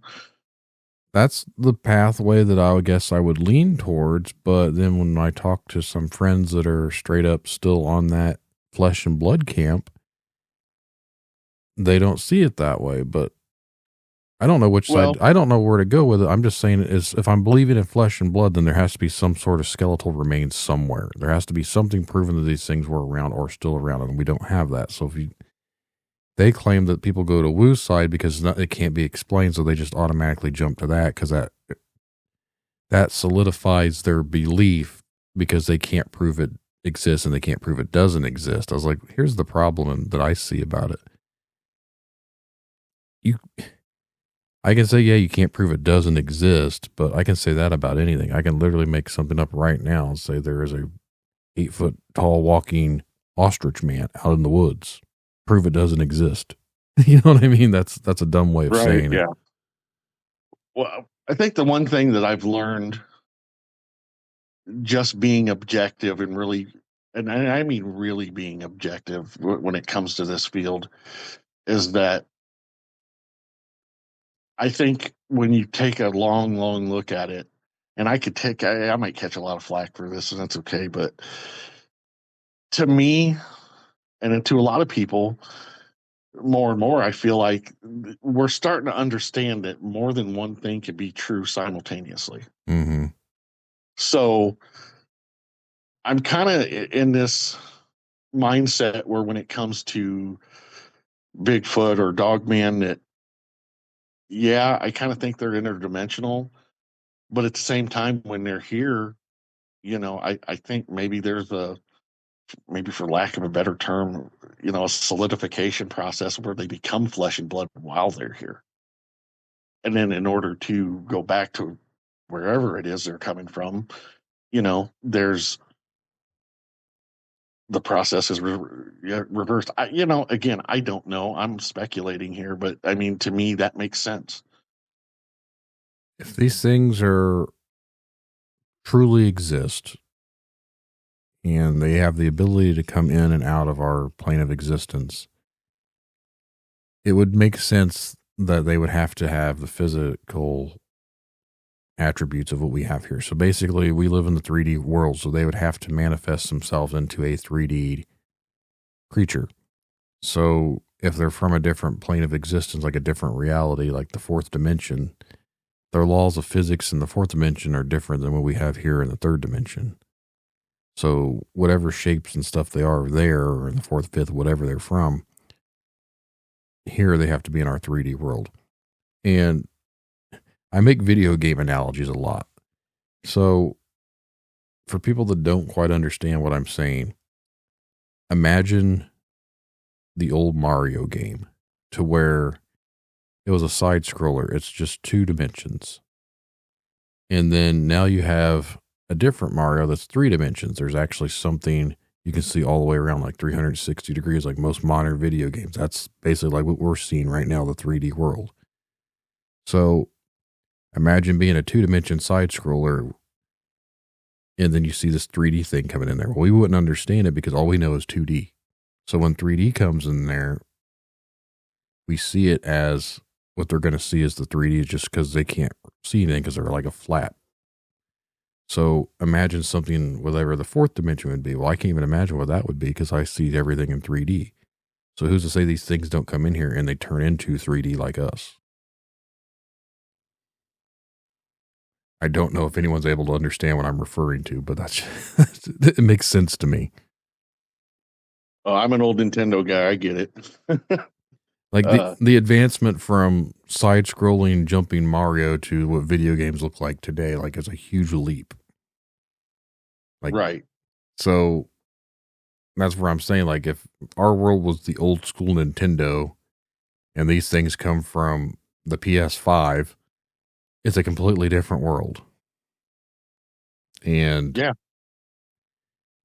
S5: that's the pathway that I would guess I would lean towards. But then when I talk to some friends that are straight up still on that flesh and blood camp, they don't see it that way. But I don't know which side, I don't know where to go with it. I'm just saying, is if I'm believing in flesh and blood, then there has to be some sort of skeletal remains somewhere. There has to be something proven that these things were around or still around, and we don't have that. So they claim that people go to Wu's side because it can't be explained, so they just automatically jump to that, because that solidifies their belief, because they can't prove it exists and they can't prove it doesn't exist. I was like, here's the problem that I see about it. I can say, yeah, you can't prove it doesn't exist, but I can say that about anything. I can literally make something up right now and say there is a 8-foot tall walking ostrich man out in the woods. Prove it doesn't exist. You know what I mean? That's a dumb way of saying it.
S6: Well, I think the one thing that I've learned, just being objective and really, and I mean really being objective when it comes to this field, is that I think when you take a long look at it, and I might catch a lot of flack for this, and that's okay, but to me, and to a lot of people, more and more, I feel like we're starting to understand that more than one thing can be true simultaneously.
S5: Mm-hmm.
S6: So I'm kind of in this mindset where when it comes to Bigfoot or Dogman, that, yeah, I kind of think they're interdimensional, but at the same time, when they're here, you know, I think maybe there's maybe for lack of a better term, you know, a solidification process where they become flesh and blood while they're here. And then in order to go back to wherever it is they're coming from, you know, there's the process is reversed. Again, I don't know. I'm speculating here, but I mean, to me, that makes sense.
S5: If these things truly exist and they have the ability to come in and out of our plane of existence, it would make sense that they would have to have the physical attributes of what we have here. So basically, we live in the 3D world, so they would have to manifest themselves into a 3D creature. So if they're from a different plane of existence, like a different reality, like the fourth dimension, their laws of physics in the fourth dimension are different than what we have here in the third dimension. So whatever shapes and stuff they are there, or in the fourth, fifth, whatever they're from, here they have to be in our 3D world. And I make video game analogies a lot. So for people that don't quite understand what I'm saying, imagine the old Mario game to where it was a side scroller. It's just 2 dimensions. And then now you have a different Mario that's 3 dimensions. There's actually something you can see all the way around, like 360 degrees, like most modern video games. That's basically like what we're seeing right now, the 3D world. So imagine being a 2-dimension side scroller, and then you see this 3D thing coming in there. Well, we wouldn't understand it because all we know is 2D. So when 3D comes in there, we see it as what they're going to see as the 3D, just because they can't see anything because they're like a flat. So imagine something, whatever the 4th dimension would be. Well, I can't even imagine what that would be because I see everything in 3D. So who's to say these things don't come in here and they turn into 3D like us? I don't know if anyone's able to understand what I'm referring to, but that's it makes sense to me.
S6: Oh, I'm an old Nintendo guy. I get it.
S5: Like the advancement from side-scrolling jumping Mario to what video games look like today, like, is a huge leap. Like,
S6: right.
S5: So that's where I'm saying, like, if our world was the old school Nintendo and these things come from the PS5, it's a completely different world. And
S6: yeah,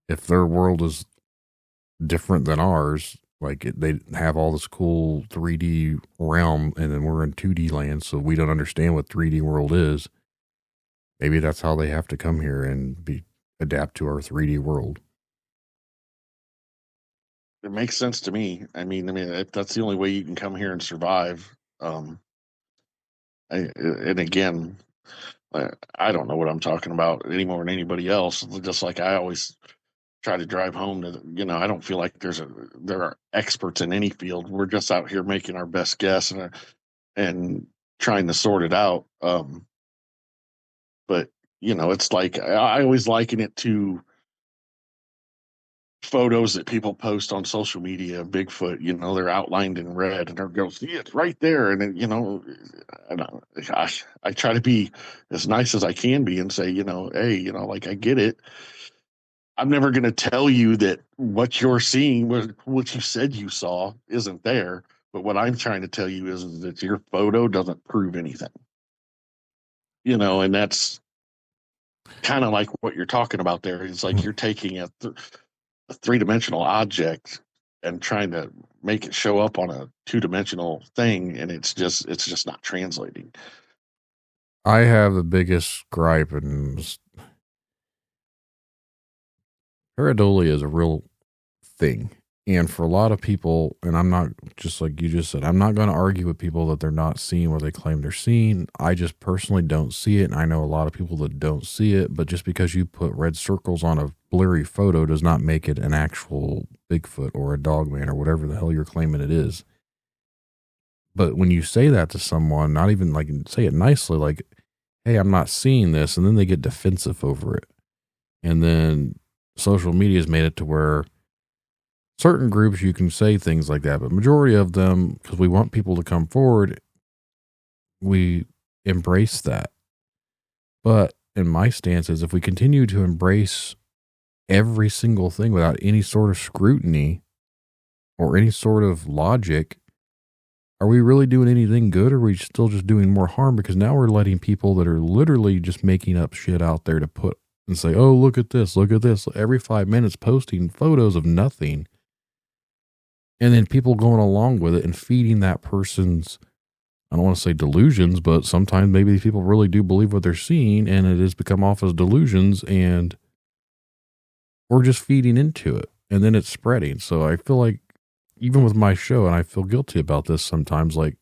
S5: if their world is different than ours, like they have all this cool 3D realm, and then we're in 2D land, so we don't understand what 3D world is. Maybe that's how they have to come here and adapt to our 3D world.
S6: It makes sense to me. I mean, if that's the only way you can come here and survive. And again, I don't know what I'm talking about any more than anybody else. Just like I always try to drive home to, I don't feel like there are experts in any field. We're just out here making our best guess and trying to sort it out. But it's like I always liken it to photos that people post on social media of Bigfoot. They're outlined in red, and they're going, see, it's right there. And then, gosh, I try to be as nice as I can be and say, hey, like, I get it. I'm never going to tell you that what you're seeing, what you said you saw, isn't there. But what I'm trying to tell you is that your photo doesn't prove anything. And that's kind of like what you're talking about there. It's like you're taking a 3-dimensional object and trying to make it show up on a 2-dimensional thing, and it's just not translating.
S5: I have the biggest gripe, and pareidolia is a real thing. And for a lot of people, and I'm not, just like you just said, I'm not going to argue with people that they're not seeing what they claim they're seeing. I just personally don't see it. And I know a lot of people that don't see it, but just because you put red circles on a blurry photo does not make it an actual Bigfoot or a dogman or whatever the hell you're claiming it is. But when you say that to someone, not even like say it nicely, like, hey, I'm not seeing this. And then they get defensive over it. And then social media has made it to where certain groups you can say things like that, but majority of them, because we want people to come forward, we embrace that. But in my stance is, if we continue to embrace every single thing without any sort of scrutiny or any sort of logic, are we really doing anything good, or are we still just doing more harm? Because now we're letting people that are literally just making up shit out there to put and say, oh, look at this, every 5 minutes posting photos of nothing. And then people going along with it and feeding that person's, I don't want to say delusions, but sometimes maybe these people really do believe what they're seeing, and it has become off as delusions, and we're just feeding into it, and then it's spreading. So I feel like, even with my show, and I feel guilty about this sometimes, like,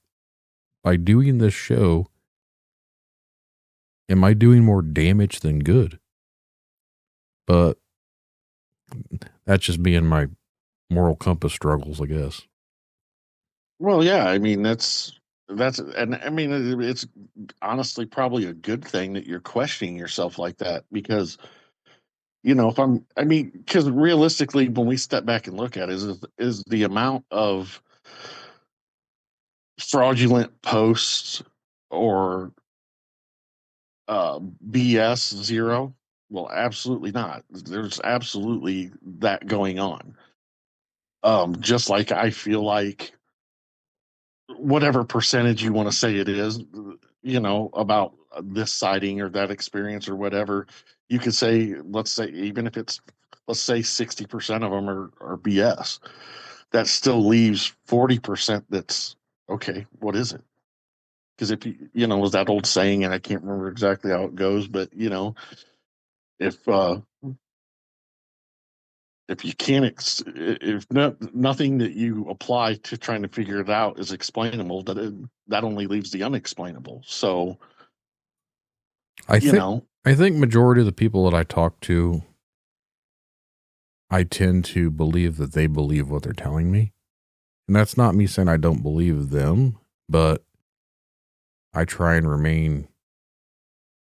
S5: by doing this show, am I doing more damage than good? But that's just me and my moral compass struggles, I guess.
S6: Well, yeah, I mean, and I mean, it's honestly probably a good thing that you're questioning yourself like that, because, because realistically, when we step back and look at it, is the amount of fraudulent posts or BS zero? Well, absolutely not. There's absolutely that going on. Just like I feel like whatever percentage you want to say it is, about this sighting or that experience or whatever, you could say, let's say, even if it's, let's say 60% of them are BS, that still leaves 40% that's okay. What is it? Because if was that old saying, and I can't remember exactly how it goes, but if if you can't if nothing that you apply to trying to figure it out is explainable, that only leaves the unexplainable. So
S5: I
S6: you
S5: think
S6: know
S5: I think majority of the people that I talk to, I tend to believe that they believe what they're telling me. And that's not me saying I don't believe them, but I try and remain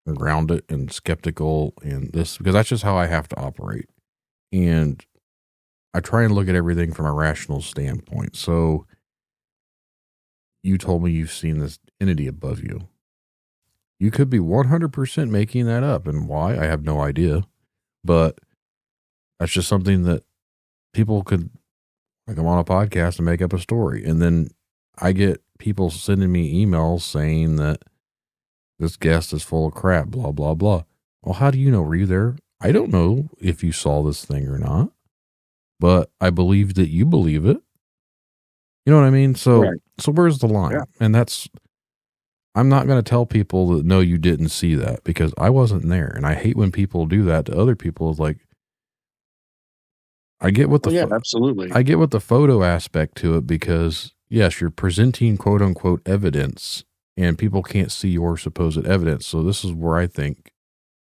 S5: grounded and skeptical in this because that's just how I have to operate. And I try and look at everything from a rational standpoint. So you told me you've seen this entity above you. You could be 100% making that up. And why? I have no idea. But that's just something that people could come on a podcast and make up a story. And then I get people sending me emails saying that this guest is full of crap, blah, blah, blah. Well, how do you know? Were you there? I don't know if you saw this thing or not, but I believe that you believe it. You know what I mean? So,
S6: right.
S5: So where's the line?
S6: Yeah.
S5: And I'm not going to tell people that, no, you didn't see that because I wasn't there. And I hate when people do that to other people. It's like, I get what
S6: absolutely.
S5: I get what the photo aspect to it because yes, you're presenting quote unquote evidence and people can't see your supposed evidence. So this is where I think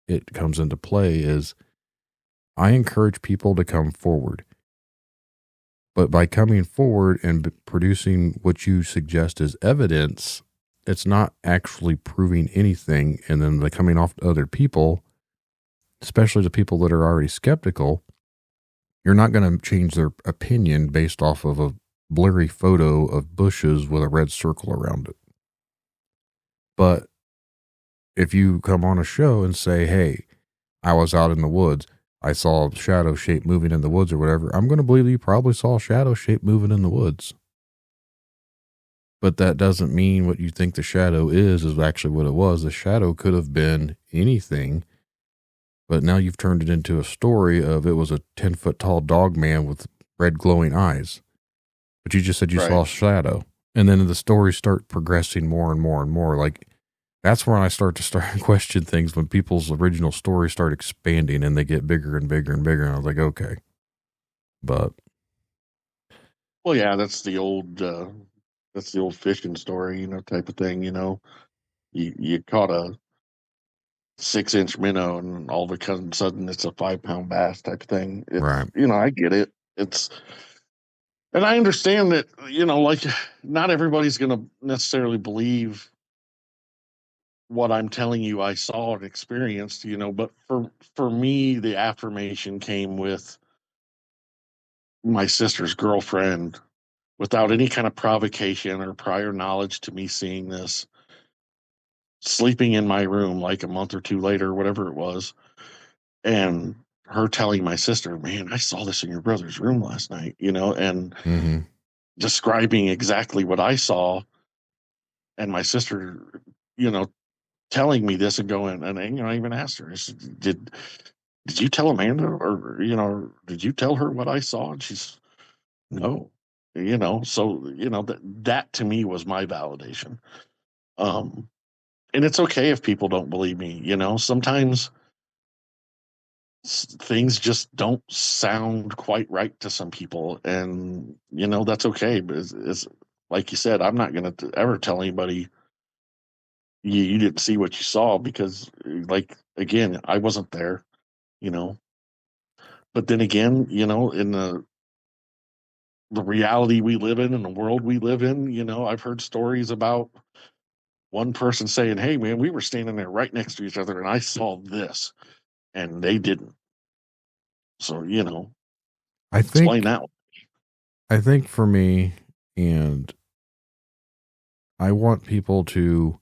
S5: it comes into play is I encourage people to come forward. But by coming forward and producing what you suggest as evidence, it's not actually proving anything. And then by coming off to other people, especially the people that are already skeptical, you're not going to change their opinion based off of a blurry photo of bushes with a red circle around it. But if you come on a show and say, hey, I was out in the woods, I saw a shadow shape moving in the woods or whatever, I'm going to believe you probably saw a shadow shape moving in the woods. But that doesn't mean what you think the shadow is actually what it was. The shadow could have been anything, but now you've turned it into a story of it was a 10-foot tall dog man with red glowing eyes. But you just said you saw a shadow. And then the stories start progressing more and more and more. Like, that's when I start to question things when people's original stories start expanding and they get bigger and bigger and bigger. And I was like, okay. But.
S6: Well, yeah, that's the old fishing story, type of thing. You caught a 6-inch minnow and all of a sudden it's a 5-pound bass type of thing.
S5: Right.
S6: I get it. And I understand that, like not everybody's going to necessarily believe what I'm telling you I saw and experienced, but for me, the affirmation came with my sister's girlfriend without any kind of provocation or prior knowledge to me seeing this, sleeping in my room like a month or two later, whatever it was, and her telling my sister, man, I saw this in your brother's room last night, and describing exactly what I saw, and my sister, telling me this and going, and I even asked her, I said, did you tell Amanda, or did you tell her what I saw? And she's, no, so that to me was my validation. And it's okay if people don't believe me. Sometimes things just don't sound quite right to some people, and that's okay. But it's like you said, I'm not going to ever tell anybody you didn't see what you saw because, like, again, I wasn't there. But then again, in the reality we live in and the world we live in, I've heard stories about one person saying, hey man, we were standing there right next to each other and I saw this and they didn't. So, explain that.
S5: I think for me, and I want people to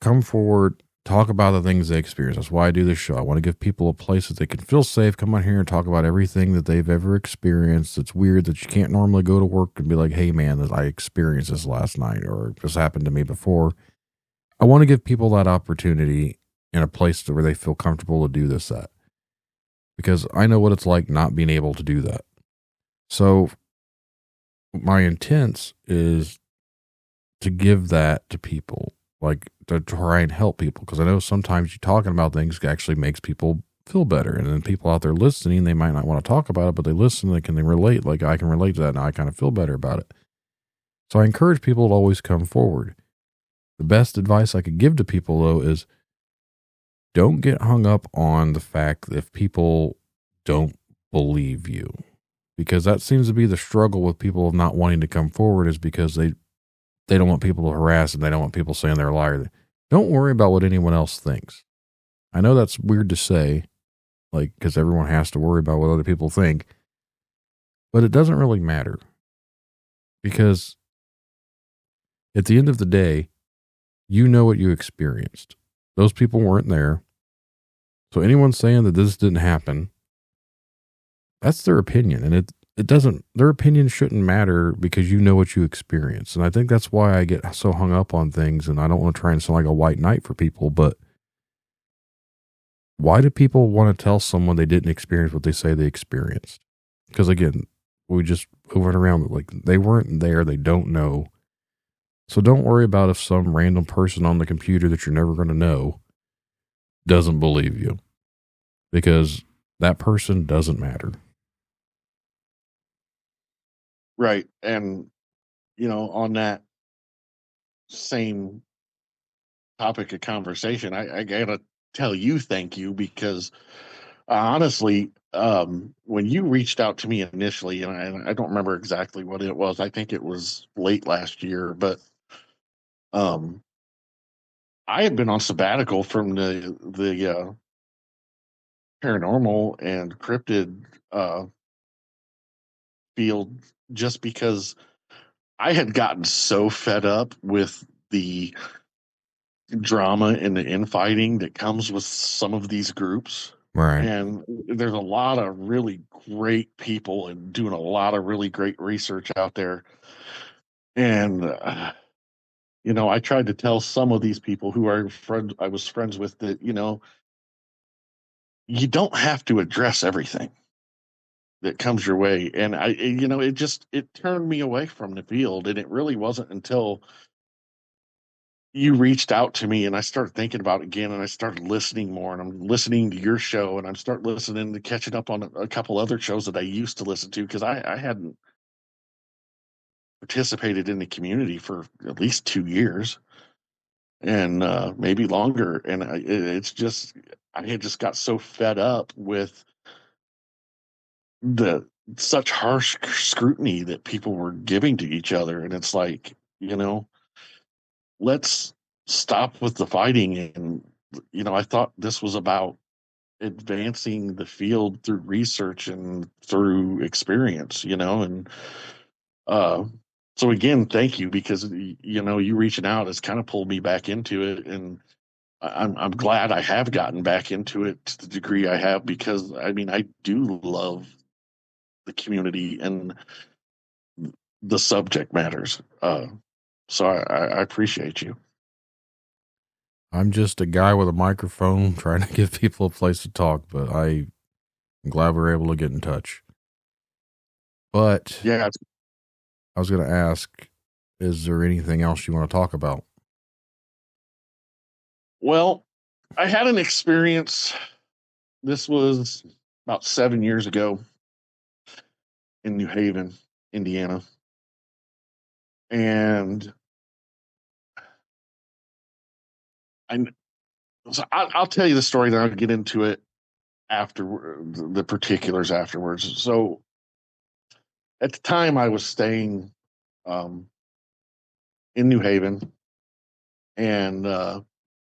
S5: come forward, talk about the things they experience. That's why I do this show. I want to give people a place that they can feel safe, come on here and talk about everything that they've ever experienced. It's weird that you can't normally go to work and be like, hey man, I experienced this last night or this happened to me before. I want to give people that opportunity in a place where they feel comfortable to do this at. Because I know what it's like not being able to do that. So my intent is to give that to people, like to try and help people. Because I know sometimes you talking about things actually makes people feel better. And then people out there listening, they might not want to talk about it, but they listen, they relate. Like I can relate to that and I kind of feel better about it. So I encourage people to always come forward. The best advice I could give to people though is don't get hung up on the fact that if people don't believe you, because that seems to be the struggle with people of not wanting to come forward is because they don't want people to harass and they don't want people saying they're a liar. Don't worry about what anyone else thinks. I know that's weird to say, like, because everyone has to worry about what other people think, but it doesn't really matter because at the end of the day, you know what you experienced. Those people weren't there. So anyone saying that this didn't happen, that's their opinion. And it doesn't, their opinion shouldn't matter because you know what you experienced. And I think that's why I get so hung up on things. And I don't want to try and sound like a white knight for people, but why do people want to tell someone they didn't experience what they say they experienced? Because again, we just went around like they weren't there. They don't know. So don't worry about if some random person on the computer that you're never going to know doesn't believe you, because that person doesn't matter.
S6: Right. And, on that same topic of conversation, I got to tell you thank you because honestly, when you reached out to me initially, and I don't remember exactly what it was, I think it was late last year, but I had been on sabbatical from the paranormal and cryptid field just because I had gotten so fed up with the drama and the infighting that comes with some of these groups.
S5: Right.
S6: And there's a lot of really great people and doing a lot of really great research out there. And, I tried to tell some of these people who I was friends with that, you don't have to address everything that comes your way. And it turned me away from the field. And it really wasn't until you reached out to me and I started thinking about it again and I started listening more and I'm listening to your show and I'm start listening to catching up on a couple other shows that I used to listen to because I hadn't participated in the community for at least 2 years and maybe longer. And I had just got so fed up with the such harsh scrutiny that people were giving to each other. And it's like, let's stop with the fighting. And, I thought this was about advancing the field through research and through experience, and so again, thank you because, you reaching out has kind of pulled me back into it. And I'm glad I have gotten back into it to the degree I have, because I do love the community and the subject matters. So I appreciate you.
S5: I'm just a guy with a microphone trying to give people a place to talk, but I'm glad we're able to get in touch. But
S6: Yeah,
S5: I was going to ask, is there anything else you want to talk about?
S6: well, I had an experience. This was about 7 years ago in New Haven, Indiana. And I'll tell you the story, then I'll get into it after the particulars afterwards. So at the time I was staying in New Haven, and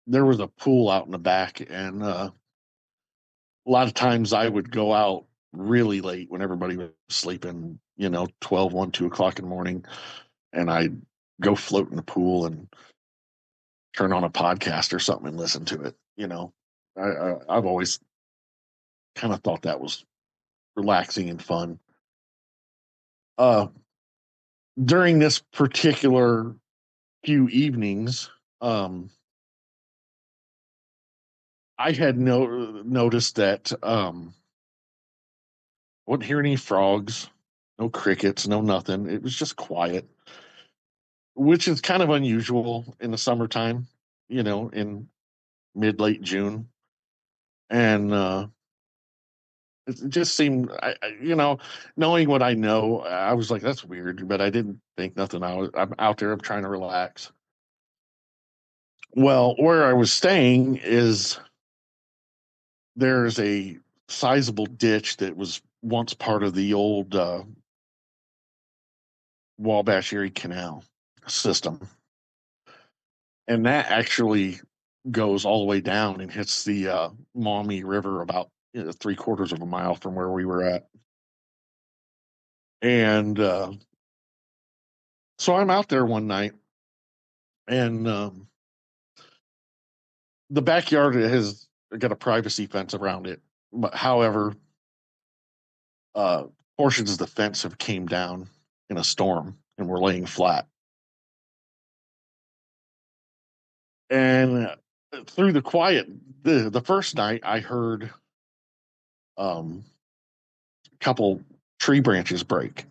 S6: there was a pool out in the back, and a lot of times I would go out really late when everybody was sleeping, 12, 1, 2 o'clock in the morning, and I'd go float in the pool and turn on a podcast or something and listen to it. I've always kind of thought that was relaxing and fun. Uh, During this particular few evenings, I had noticed that I wouldn't hear any frogs, no crickets, no nothing. It was just quiet, which is kind of unusual in the summertime, in mid late June. And it just seemed, knowing what I know, I was like, that's weird, but I didn't think nothing. I'm out there, I'm trying to relax. Well, where I was staying is there's a sizable ditch that was once part of the old Wabash Erie Canal system. And that actually goes all the way down and hits the Maumee River about 3/4 of a mile from where we were at. And so I'm out there one night, and the backyard has got a privacy fence around it. But however, portions of the fence have came down in a storm and we're laying flat. And through the quiet, the first night I heard a couple tree branches break.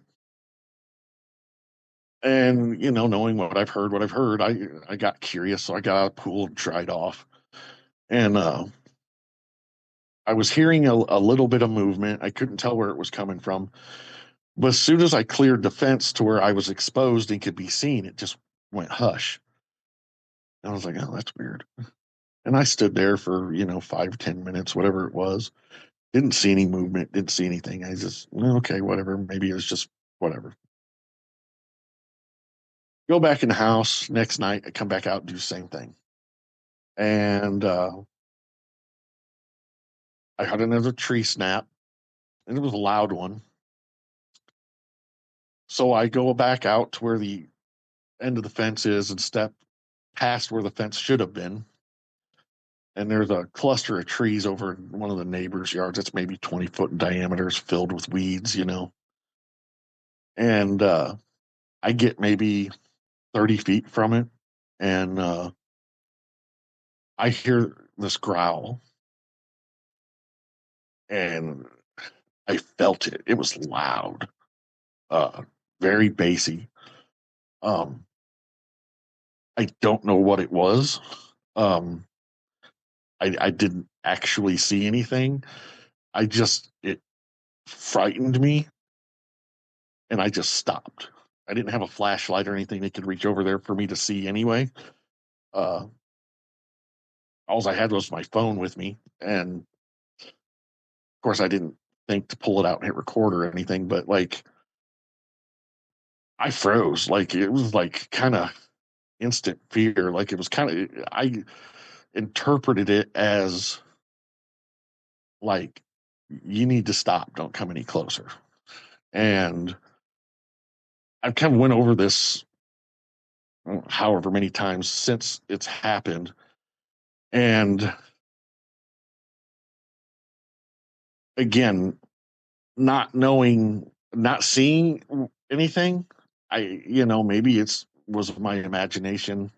S6: And knowing what I've heard, I got curious, so I got out of the pool and dried off. And I was hearing a little bit of movement. I couldn't tell where it was coming from. But as soon as I cleared the fence to where I was exposed and could be seen, it just went hush. And I was like, oh, that's weird. And I stood there for, 5-10 minutes, whatever it was. Didn't see any movement, didn't see anything. I just, okay, whatever. Maybe it was just whatever. Go back in the house. Next night, I come back out and do the same thing. And I had another tree snap, and it was a loud one. So I go back out to where the end of the fence is and step past where the fence should have been. And there's a cluster of trees over one of the neighbors' yards. It's maybe 20 foot in diameter, filled with weeds, And I get maybe 30 feet from it, and I hear this growl, and I felt it. It was loud, very bassy. I don't know what it was. I didn't actually see anything. It frightened me, and I just stopped. I didn't have a flashlight or anything that could reach over there for me to see anyway. All I had was my phone with me, and of course I didn't think to pull it out and hit record or anything, but I froze. It was kind of instant fear. It was I interpreted it as you need to stop, don't come any closer. And I've kind of went over this however many times since it's happened, and again, not seeing anything, maybe was my imagination.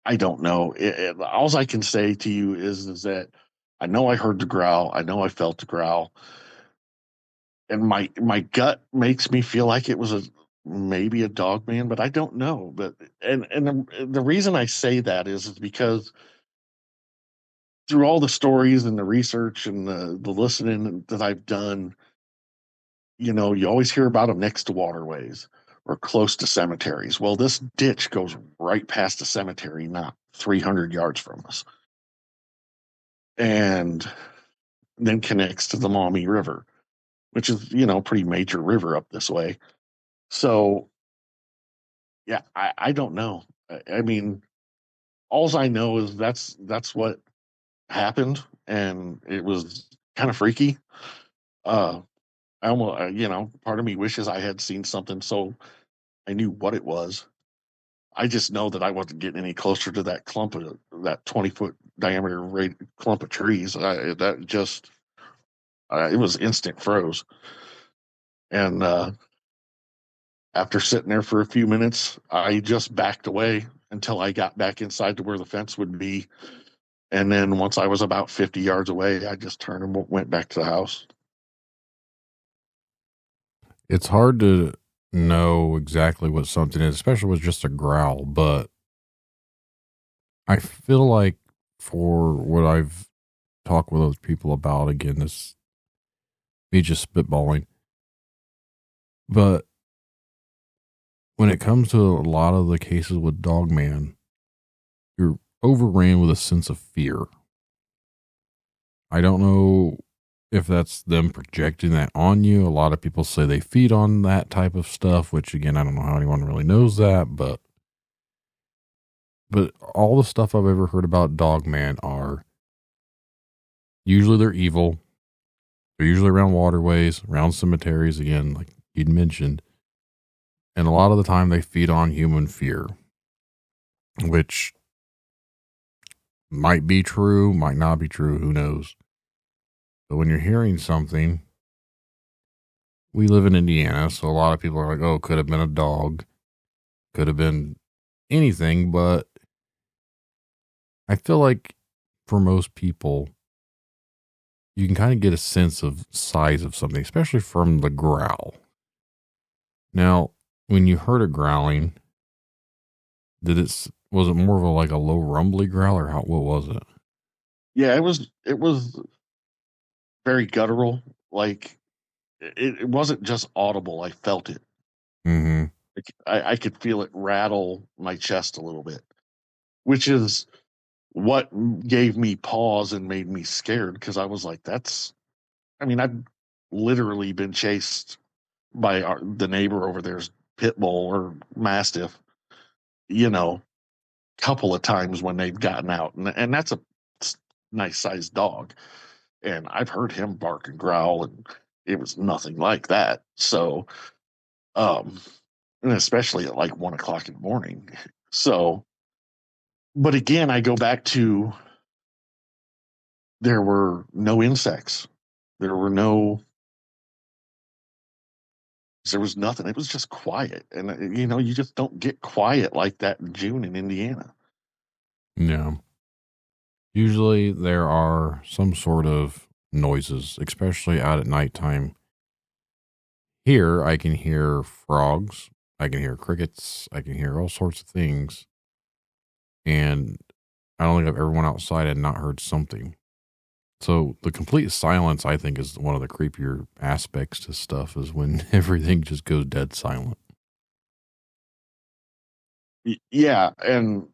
S6: I don't know. All I can say to you is that I know I heard the growl. I know I felt the growl, and my gut makes me feel like it was maybe a dog man, but I don't know. But the reason I say that is because through all the stories and the research and the listening that I've done, you always hear about them next to waterways or close to cemeteries. Well, this ditch goes right past the cemetery, not 300 yards from us, and then connects to the Maumee River, which is, pretty major river up this way. So, yeah, I don't know. I mean, all I know is that's what happened, and it was kind of freaky. I almost, part of me wishes I had seen something so I knew what it was. I just know that I wasn't getting any closer to that 20-foot diameter clump of trees. It was instant froze. And after sitting there for a few minutes, I just backed away until I got back inside to where the fence would be. And then once I was about 50 yards away, I just turned and went back to the house.
S5: It's hard to know exactly what something is, especially with just a growl, but I feel like for what I've talked with other people about, again, this me just spitballing, but when it comes to a lot of the cases with Dogman, you're overran with a sense of fear. I don't know if that's them projecting that on you. A lot of people say they feed on that type of stuff, which again, I don't know how anyone really knows that, but all the stuff I've ever heard about Dogman are usually they're evil. They're usually around waterways, around cemeteries, again, like you'd mentioned. And a lot of the time they feed on human fear, which might be true, might not be true, who knows. But when you're hearing something, we live in Indiana, so a lot of people are like, oh, could have been a dog, could have been anything, but I feel like for most people, you can kind of get a sense of size of something, especially from the growl. Now, when you heard it growling, was it more of a low rumbly growl, or what was it?
S6: Yeah, it was very guttural. Like it wasn't just audible. I felt it.
S5: Mm-hmm.
S6: I could feel it rattle my chest a little bit, which is what gave me pause and made me scared, because I was like, I've literally been chased by the neighbor over there's pit bull or mastiff, couple of times when they've gotten out, and that's a nice sized dog, and I've heard him bark and growl, and it was nothing like that. So, and especially at like 1 o'clock in the morning. So, but again, I go back to there were no insects, there were no, there was nothing. It was just quiet, and you just don't get quiet like that in June in Indiana.
S5: Yeah. Usually there are some sort of noises, especially out at nighttime. Here, I can hear frogs, I can hear crickets, I can hear all sorts of things. And I don't think I've ever went outside and not heard something. So the complete silence, I think, is one of the creepier aspects to stuff, is when everything just goes dead silent.
S6: Yeah, and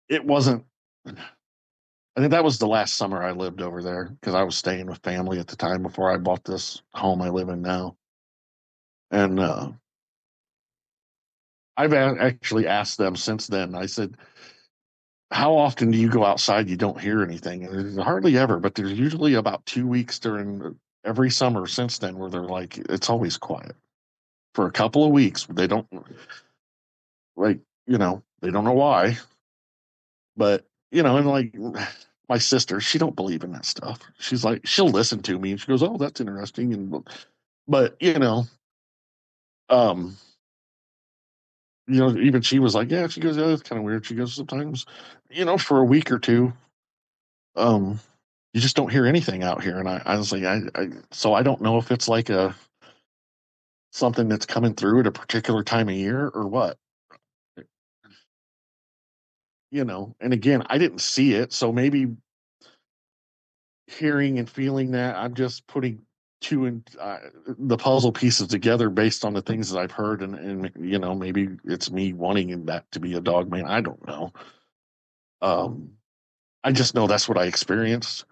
S6: it wasn't. I think that was the last summer I lived over there, because I was staying with family at the time before I bought this home I live in now. And I've actually asked them since then. I said, how often do you go outside? You don't hear anything. And hardly ever, but there's usually about 2 weeks during every summer since then where they're like, it's always quiet for a couple of weeks. They don't they don't know why, but and like my sister, she don't believe in that stuff. She's like, she'll listen to me and she goes, oh, that's interesting. But um, even she was like, yeah, she goes, yeah, that's kind of weird. She goes, sometimes, for a week or two, you just don't hear anything out here. And I was like, so I don't know if it's like something that's coming through at a particular time of year or what, and again, I didn't see it. So maybe hearing and feeling that, I'm just putting the puzzle pieces together based on the things that I've heard. And maybe it's me wanting that to be a dog man. I don't know. I just know that's what I experienced.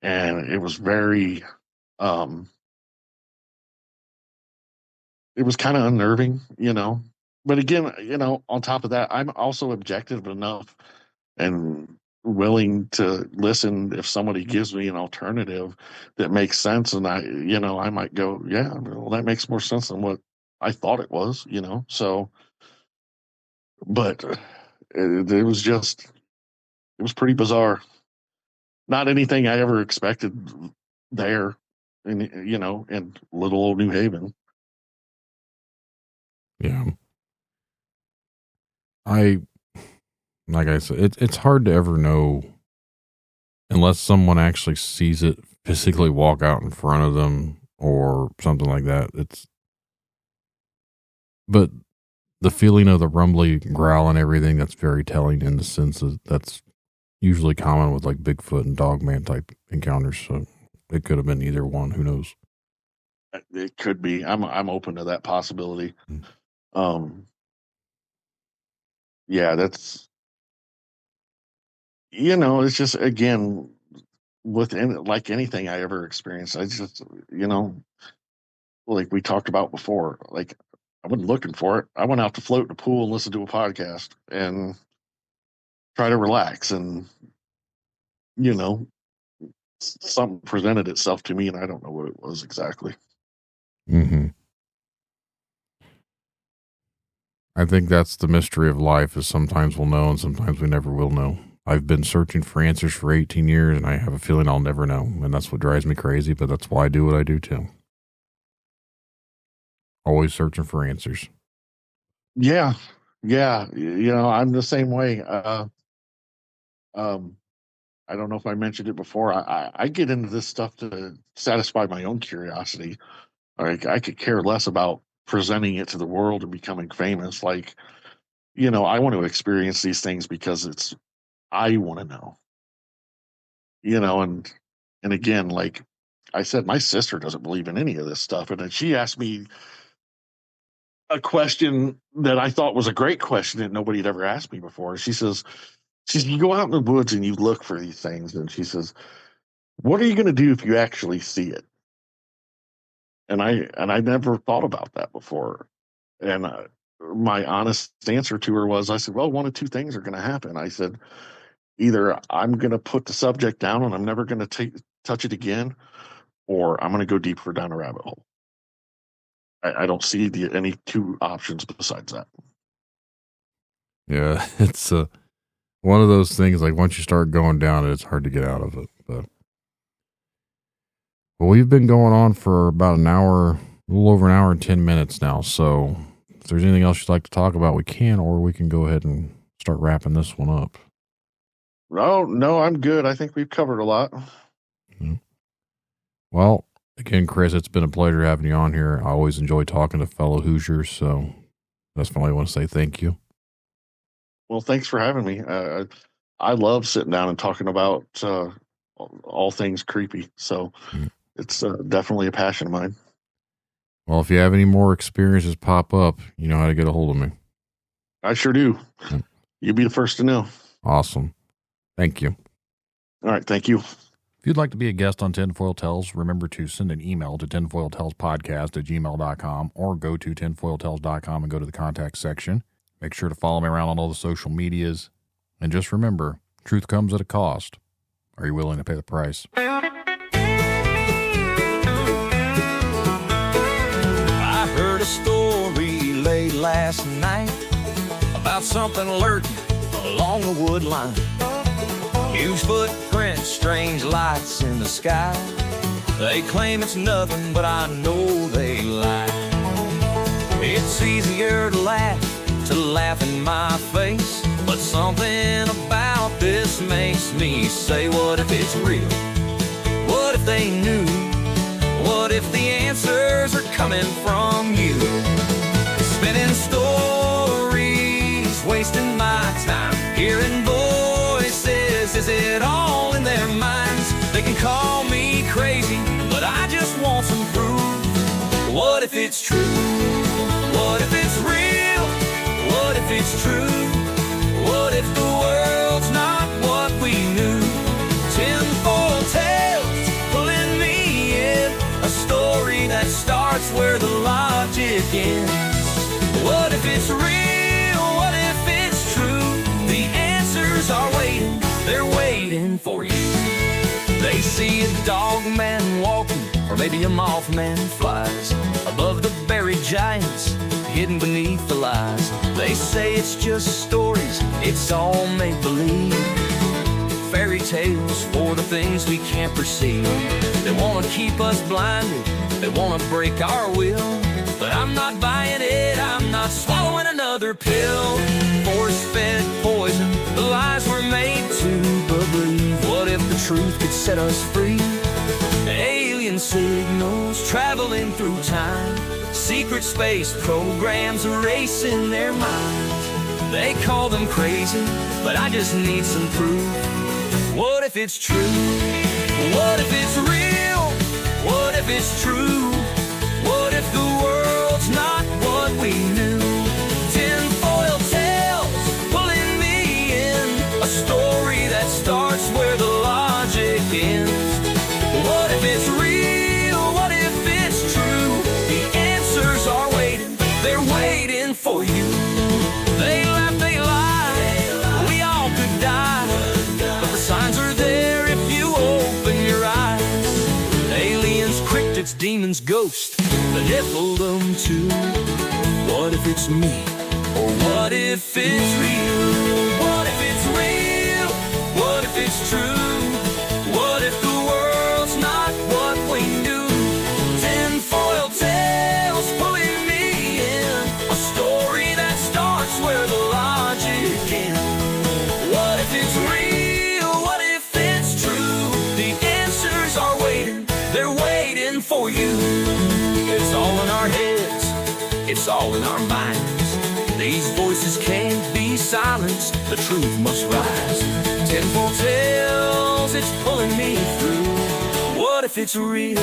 S6: And it was very, it was kind of unnerving, but again, on top of that, I'm also objective enough and willing to listen if somebody gives me an alternative that makes sense. And I might go, yeah, well, that makes more sense than what I thought it was, so but it was pretty bizarre. Not anything I ever expected there, in little old New Haven.
S5: Yeah. Like I said, it's hard to ever know unless someone actually sees it physically walk out in front of them or something like that. But the feeling of the rumbly growl and everything, that's very telling in the sense that that's usually common with like Bigfoot and Dogman type encounters. So it could have been either one. Who knows?
S6: It could be. I'm open to that possibility. Yeah, that's, it's just, again, like anything I ever experienced, I just, like we talked about before, like I wasn't looking for it. I went out to float in a pool and listen to a podcast and try to relax, and something presented itself to me, and I don't know what it was exactly.
S5: Mm-hmm. I think that's the mystery of life, is sometimes we'll know and sometimes we never will know. I've been searching for answers for 18 years, and I have a feeling I'll never know. And that's what drives me crazy, but that's why I do what I do too. Always searching for answers.
S6: Yeah. I'm the same way. I don't know if I mentioned it before. I get into this stuff to satisfy my own curiosity. Like, I could care less about presenting it to the world and becoming famous. Like, I want to experience these things because I want to know, and again, like I said, my sister doesn't believe in any of this stuff. And then she asked me a question that I thought was a great question that nobody had ever asked me before. She says, you go out in the woods and you look for these things. And she says, what are you going to do if you actually see it? And I never thought about that before. And my honest answer to her was, I said, well, one of two things are going to happen. I said, either I'm going to put the subject down and I'm never going to touch it again, or I'm going to go deeper down a rabbit hole. I don't see any two options besides that.
S5: Yeah, it's one of those things, like once you start going down it, it's hard to get out of it. But well, we've been going on for about an hour, a little over an hour and 10 minutes now. So if there's anything else you'd like to talk about, we can, or we can go ahead and start wrapping this one up.
S6: No, I'm good. I think we've covered a lot.
S5: Mm-hmm. Well, again, Chris, it's been a pleasure having you on here. I always enjoy talking to fellow Hoosiers, so that's why I want to say thank you.
S6: Well, thanks for having me. I love sitting down and talking about all things creepy. So it's definitely a passion of mine.
S5: Well, if you have any more experiences pop up, you know how to get a hold of me.
S6: I sure do.
S5: Yep.
S6: You'll be the first to know.
S5: Awesome. Thank you.
S6: All right. Thank you.
S5: If you'd like to be a guest on Tinfoil Tales, remember to send an email to tinfoiltalespodcast@gmail.com or go to tinfoiltales.com and go to the contact section. Make sure to follow me around on all the social medias. And just remember, truth comes at a cost. Are you willing to pay the price?
S7: I heard a story late last night about something lurking along the wood line. Huge footprints, strange lights in the sky. They claim it's nothing, but I know they lie. It's easier to laugh in my face, but something about this makes me say, what if it's real? What if they knew? What if the answers are coming from you? Spinning stories, wasting my time, hearing voices, is it all in their minds? They can call me crazy, but I just want some proof. What if it's true? What if it's real? What if it's true? What if the world's not what we knew? Tinfoil Tales, pulling me in, a story that starts where the logic ends. What if it's real? What if it's true? The answers are waiting, they're waiting for you. They see a dog man walking, or maybe a mothman flies above the buried giants. hidden beneath the lies. They say it's just stories, it's all make-believe. Fairy tales for the things we can't perceive. They wanna keep us blinded, they wanna break our will. But I'm not buying it, I'm not swallowing another pill. Force-fed poison, the lies we're made to believe. What if the truth could set us free? Alien signals traveling through time. Secret space programs erasing their minds. They call them crazy, but I just need some proof. What if it's true? What if it's real? What if it's true? What if the world's not what we knew? Tinfoil tales pulling me in, a story that starts where the logic ends. What if it's real? What if it's true? The answers are waiting, they're waiting for you. They laugh, they lie, we all could die, but the signs are there if you open your eyes. Aliens, cryptids, demons, ghosts, the Nephilim too. What if it's me? Or what if it's real? What if it's real? What if it's true? What if the world's not what we knew? Tinfoil tales pulling me in, a story that starts where the logic ends. What if it's real? What if it's true? The answers are waiting, they're waiting for you. It's all in our heads, it's all in our minds. These voices can't be silenced, the truth must rise. Tinfoil tales, it's pulling me through. What if it's real?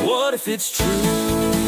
S7: What if it's true?